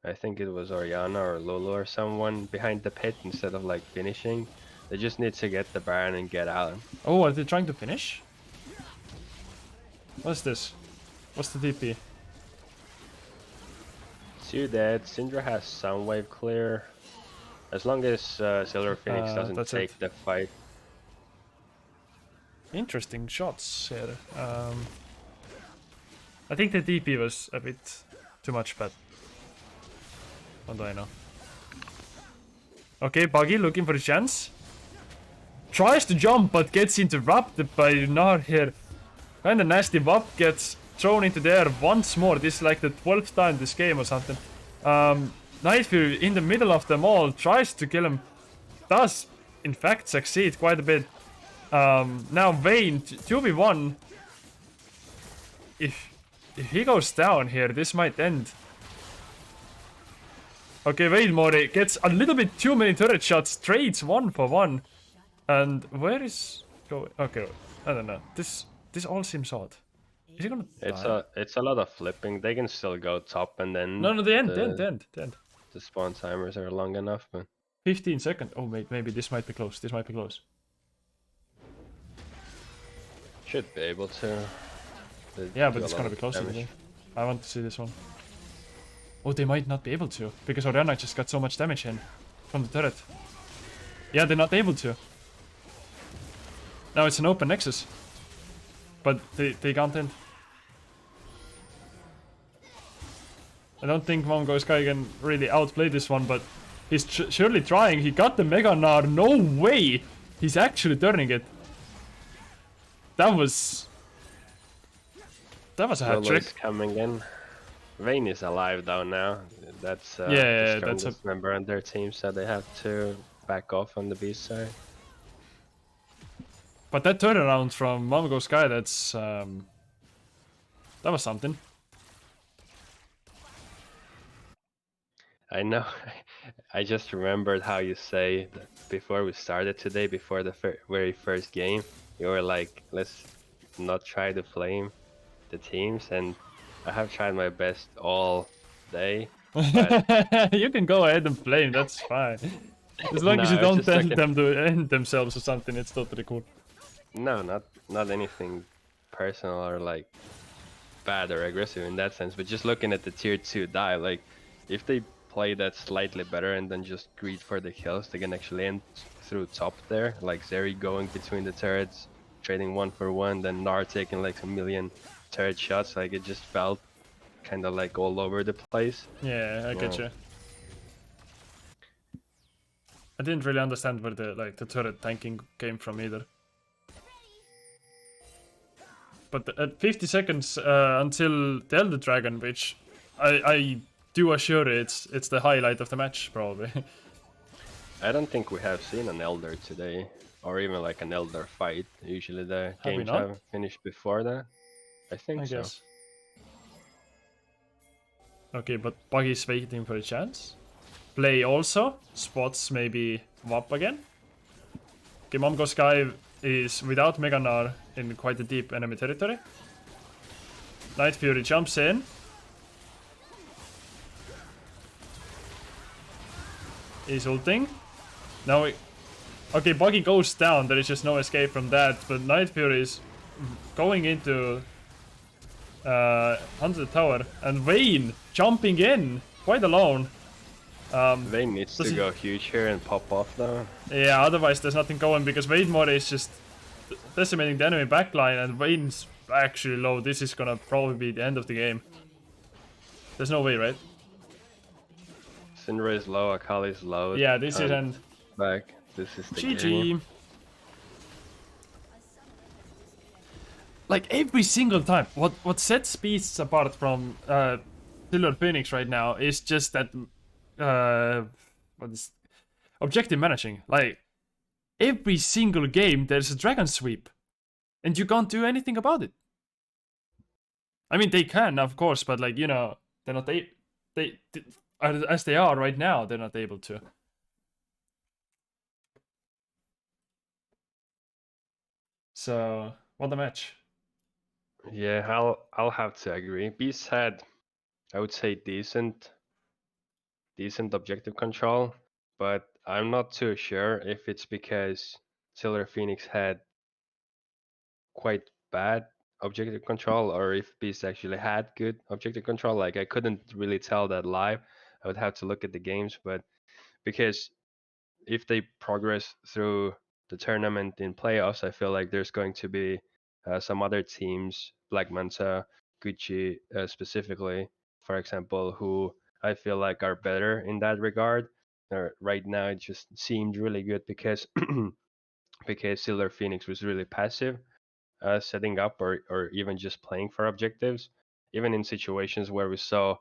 I think it was Orianna or Lulu or someone behind the pit instead of like finishing. They just need to get the Baron and get out. Oh, are they trying to finish? What's this? What's the TP? Two dead. Syndra has some wave clear. As long as Silver Phoenix doesn't that's take it. the fight. Interesting shots here. I think the TP was a bit too much, but what do I know? Okay, Buggy looking for a chance. Tries to jump, but gets interrupted by Gnar here. Kinda nasty. Wop gets thrown into the air once more. This is like the 12th time this game or something. Night Fury in the middle of them all tries to kill him. Does in fact succeed quite a bit. Now Vayne 2v1. If he goes down here, this might end. Okay, Vayne Mori gets a little bit too many turret shots. Trades 1-for-1. And where is going? Okay, I don't know. This all seems odd. Is he gonna die? It's a lot of flipping. They can still go top and then No, the end. the spawn timers are long enough, but 15 seconds. Oh, maybe this might be close. This might be close. should be able to. They Yeah, do but a it's lot gonna be of close. damage. I want to see this one. Oh, they might not be able to because Orianna just got so much damage in from the turret. Yeah, they're not able to. Now it's an open nexus, but they can't end. I don't think Mongo Sky can really outplay this one, but he's surely trying. He got the Mega Gnar. No way! He's actually turning it. That was a hat Lolo trick. is coming in. Vayne is alive though now. That's Yeah, the that's strongest member on their team, so they have to back off on the B side. But that turnaround from Mongo Sky, that's that was something. I know. I just remembered how you say that before we started today, before the very first game, you were like, let's not try to flame the teams, and I have tried my best all day. But You can go ahead and flame, that's fine. As long as you No, don't just tell like them to end themselves or something, it's totally cool. no, not anything personal or like bad or aggressive in that sense, but just looking at the tier 2 dive, like if they play that slightly better and then just greed for the kills, they can actually end through top there, like Zeri going between the turrets, trading 1-for-1, then Gnar taking like a million turret shots. Like it just felt kind of like all over the place. Yeah, I get Yeah. you. I didn't really understand where the turret tanking came from either. But at 50 seconds until the Elder Dragon, which I do assure it's the highlight of the match probably. I don't think we have seen an Elder today, or even like an Elder fight. Usually the we games not? have finished before that. I think I so. guess. Okay, but Buggy's waiting for a chance. Play also. Spots maybe Wap again. Okay, Mongo Sky is without Mega Gnar in quite a deep enemy territory. Night Fury jumps in. is ulting. Now, okay, Buggy goes down. There is just no escape from that. But Night Fury is going into onto the tower, and Vayne jumping in quite alone. Vayne needs does to he- go huge here and pop off now. Yeah, otherwise there's nothing going because Vayne is just decimating the enemy backline, and Vayne's actually low. This is gonna probably be the end of the game. There's no way, right? Syndra is low, Akali is low. Yeah, this is and end. back. This is the game. GG. Like every single time, what sets Beasts apart from Silver Phoenix right now is just that what is objective managing. Like every single game, there's a dragon sweep, and you can't do anything about it. I mean, they can, of course, but like they're not they as they are right now, they're not able to. So what a match. Yeah, I'll have to agree. Beast had, I would say, decent objective control, but I'm not too sure if it's because Silver Phoenix had quite bad objective control or if Beast actually had good objective control. Like I couldn't really tell that live. I would have to look at the games, but because if they progress through the tournament in playoffs, I feel like there's going to be some other teams, Black Manta, Gucci specifically, for example, who I feel like are better in that regard. Right now, it just seemed really good because because Silver Phoenix was really passive, setting up or even just playing for objectives. Even in situations where we saw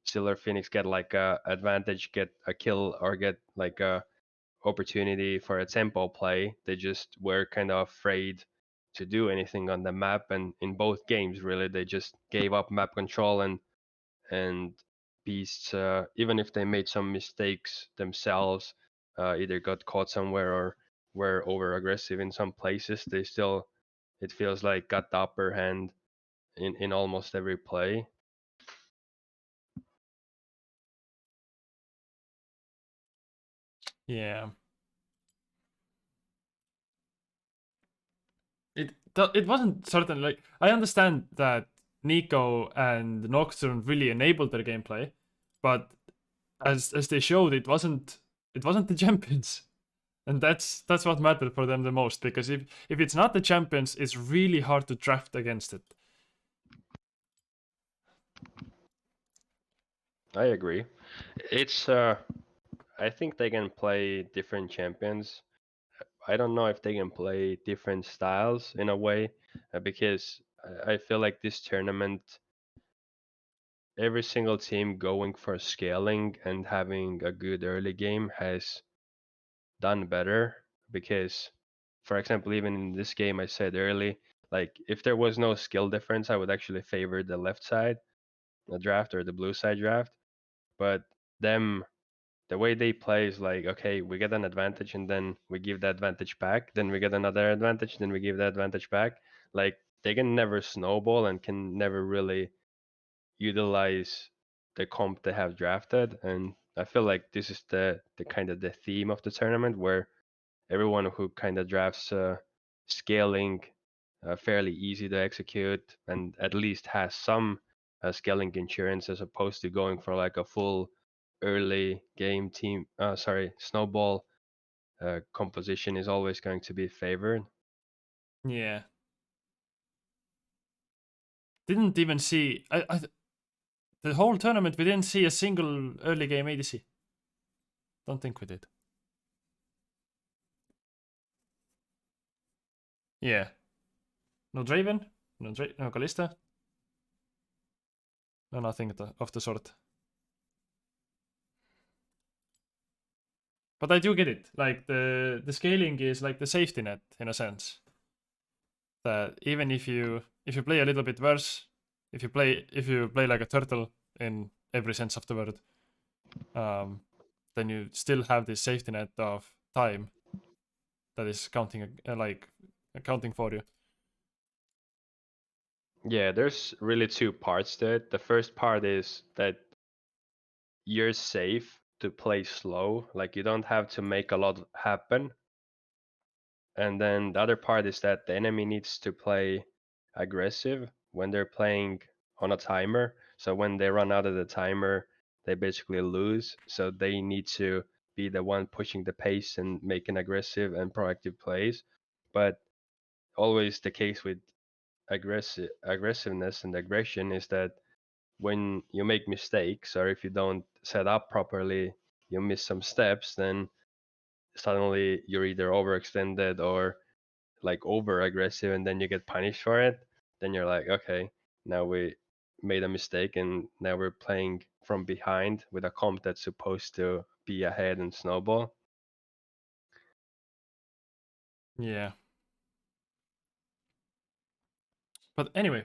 Silver Phoenix get like a advantage, get a kill, or get like a opportunity for a tempo play. They just were kind of afraid to do anything on the map, and in both games, really, they just gave up map control and Beasts, even if they made some mistakes themselves, either got caught somewhere or were over aggressive in some places, they still, it feels like, got the upper hand in almost every play. Yeah. It wasn't certain. Like I understand that Nico and Nocturne really enabled their gameplay, but as they showed, it wasn't the champions, and that's what mattered for them the most. Because if it's not the champions, it's really hard to draft against it. I agree. It's I think they can play different champions. I don't know if they can play different styles in a way, because I feel like this tournament, every single team going for scaling and having a good early game has done better. Because, for example, even in this game, I said early, like if there was no skill difference, I would actually favor the left side draft or the blue side draft. But them the way they play is like, okay, we get an advantage and then we give the advantage back, then we get another advantage, then we give the advantage back. Like they can never snowball and can never really utilize the comp they have drafted. And I feel like this is the kind of the theme of the tournament where everyone who kind of drafts scaling fairly easy to execute and at least has some scaling insurance as opposed to going for like a full early game team snowball composition is always going to be favored. Yeah. Didn't even see. The whole tournament we didn't see a single early game ADC. Don't think we did. Yeah. No Draven. No Kalista. No nothing of the sort. But I do get it. Like the scaling is like the safety net in a sense. That even if you play a little bit worse, if you play like a turtle in every sense of the word, then you still have this safety net of time that is counting accounting for you. Yeah, there's really two parts to it. The first part is that you're safe to play slow. Like you don't have to make a lot happen. And then the other part is that the enemy needs to play aggressive when they're playing on a timer. So when they run out of the timer, they basically lose. So they need to be the one pushing the pace and making aggressive and proactive plays. But always the case with aggressiveness and aggression is that when you make mistakes or if you don't set up properly, you miss some steps, then suddenly you're either overextended or like over aggressive and then you get punished for it. Then you're like, okay, now we made a mistake and now we're playing from behind with a comp that's supposed to be ahead and snowball. Yeah. But anyway,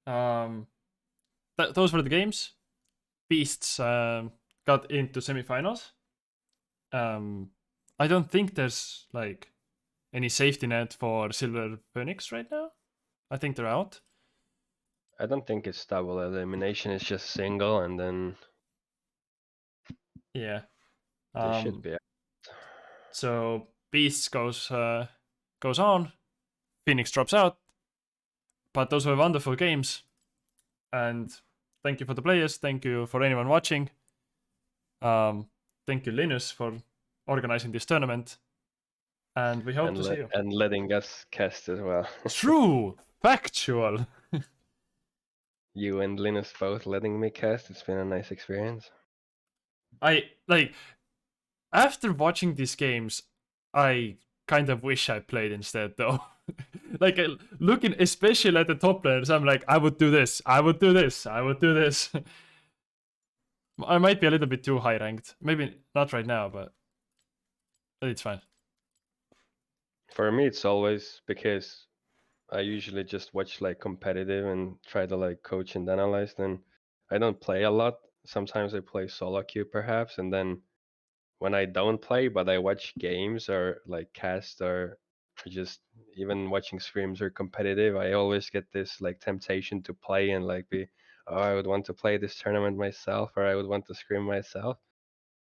those were the games. Beasts got into semifinals. I don't think there's like any safety net for Silver Phoenix right now. I think they're out. I don't think it's double elimination, it's just single and then Yeah. they should be. So Beasts goes on. Phoenix drops out. But those were wonderful games. And thank you for the players. Thank you for anyone watching. Thank you, Linus, for organizing this tournament. And we hope to see you. And letting us cast as well. True! Factual! You and Linus both letting me cast. It's been a nice experience. I, like, after watching these games, I kind of wish I played instead, though. Like, looking especially at the top players, I'm like, I would do this, I would do this, I would do this. I might be a little bit too high ranked. Maybe not right now, but it's fine. For me, it's always because I usually just watch like competitive and try to like coach and analyze. Then I don't play a lot. Sometimes I play solo queue perhaps, and then when I don't play but I watch games or like cast or just even watching streams or competitive, I always get this like temptation to play and like be, oh, I would want to play this tournament myself or I would want to scrim myself.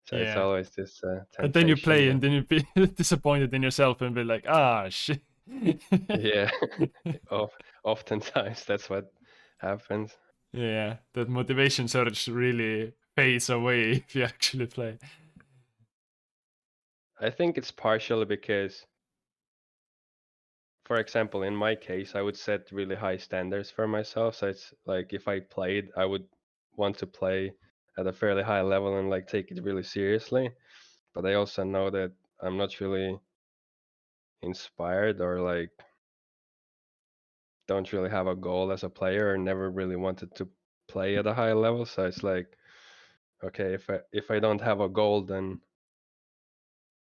So it's Yeah. always this And then you temptation. play, But and then you be disappointed in yourself and be like, ah, shit. yeah, oftentimes that's what happens. Yeah, that motivation surge really fades away if you actually play. I think it's partially because, for example, in my case, I would set really high standards for myself. So it's like if I played, I would want to play at a fairly high level and like take it really seriously. But I also know that I'm not really inspired or like don't really have a goal as a player or never really wanted to play at a high level. So it's like, okay, if I don't have a goal, then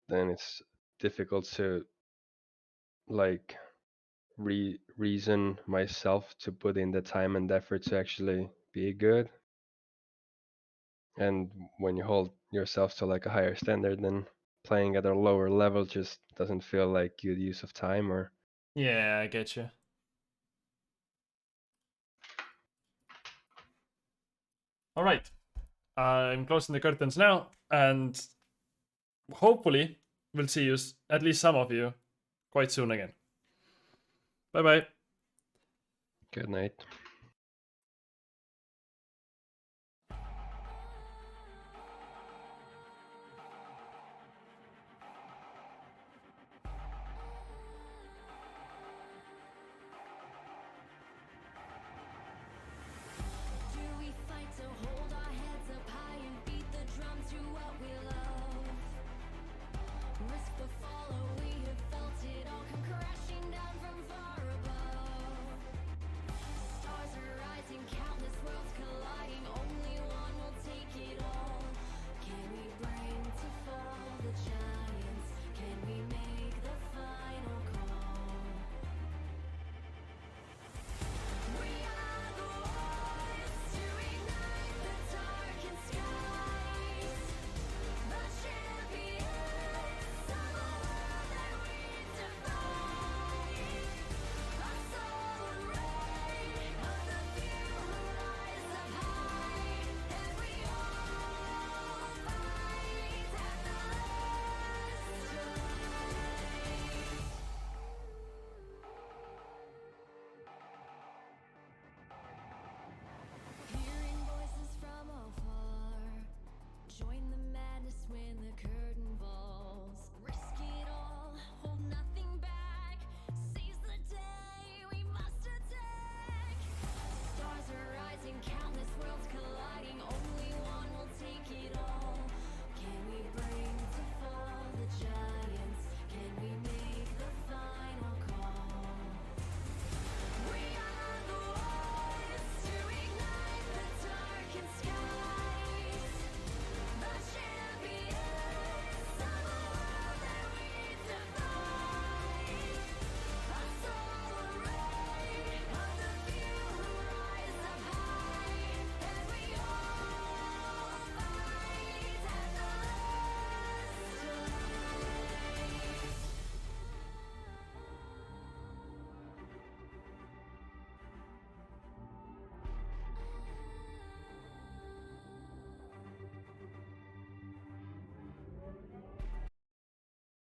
it's difficult to like reason myself to put in the time and effort to actually be good. And when you hold yourself to like a higher standard, then playing at a lower level just doesn't feel like good use of time. Or Yeah, I get you. All right. I'm closing the curtains now, and hopefully we'll see you, at least some of you, quite soon again. Bye bye. good night.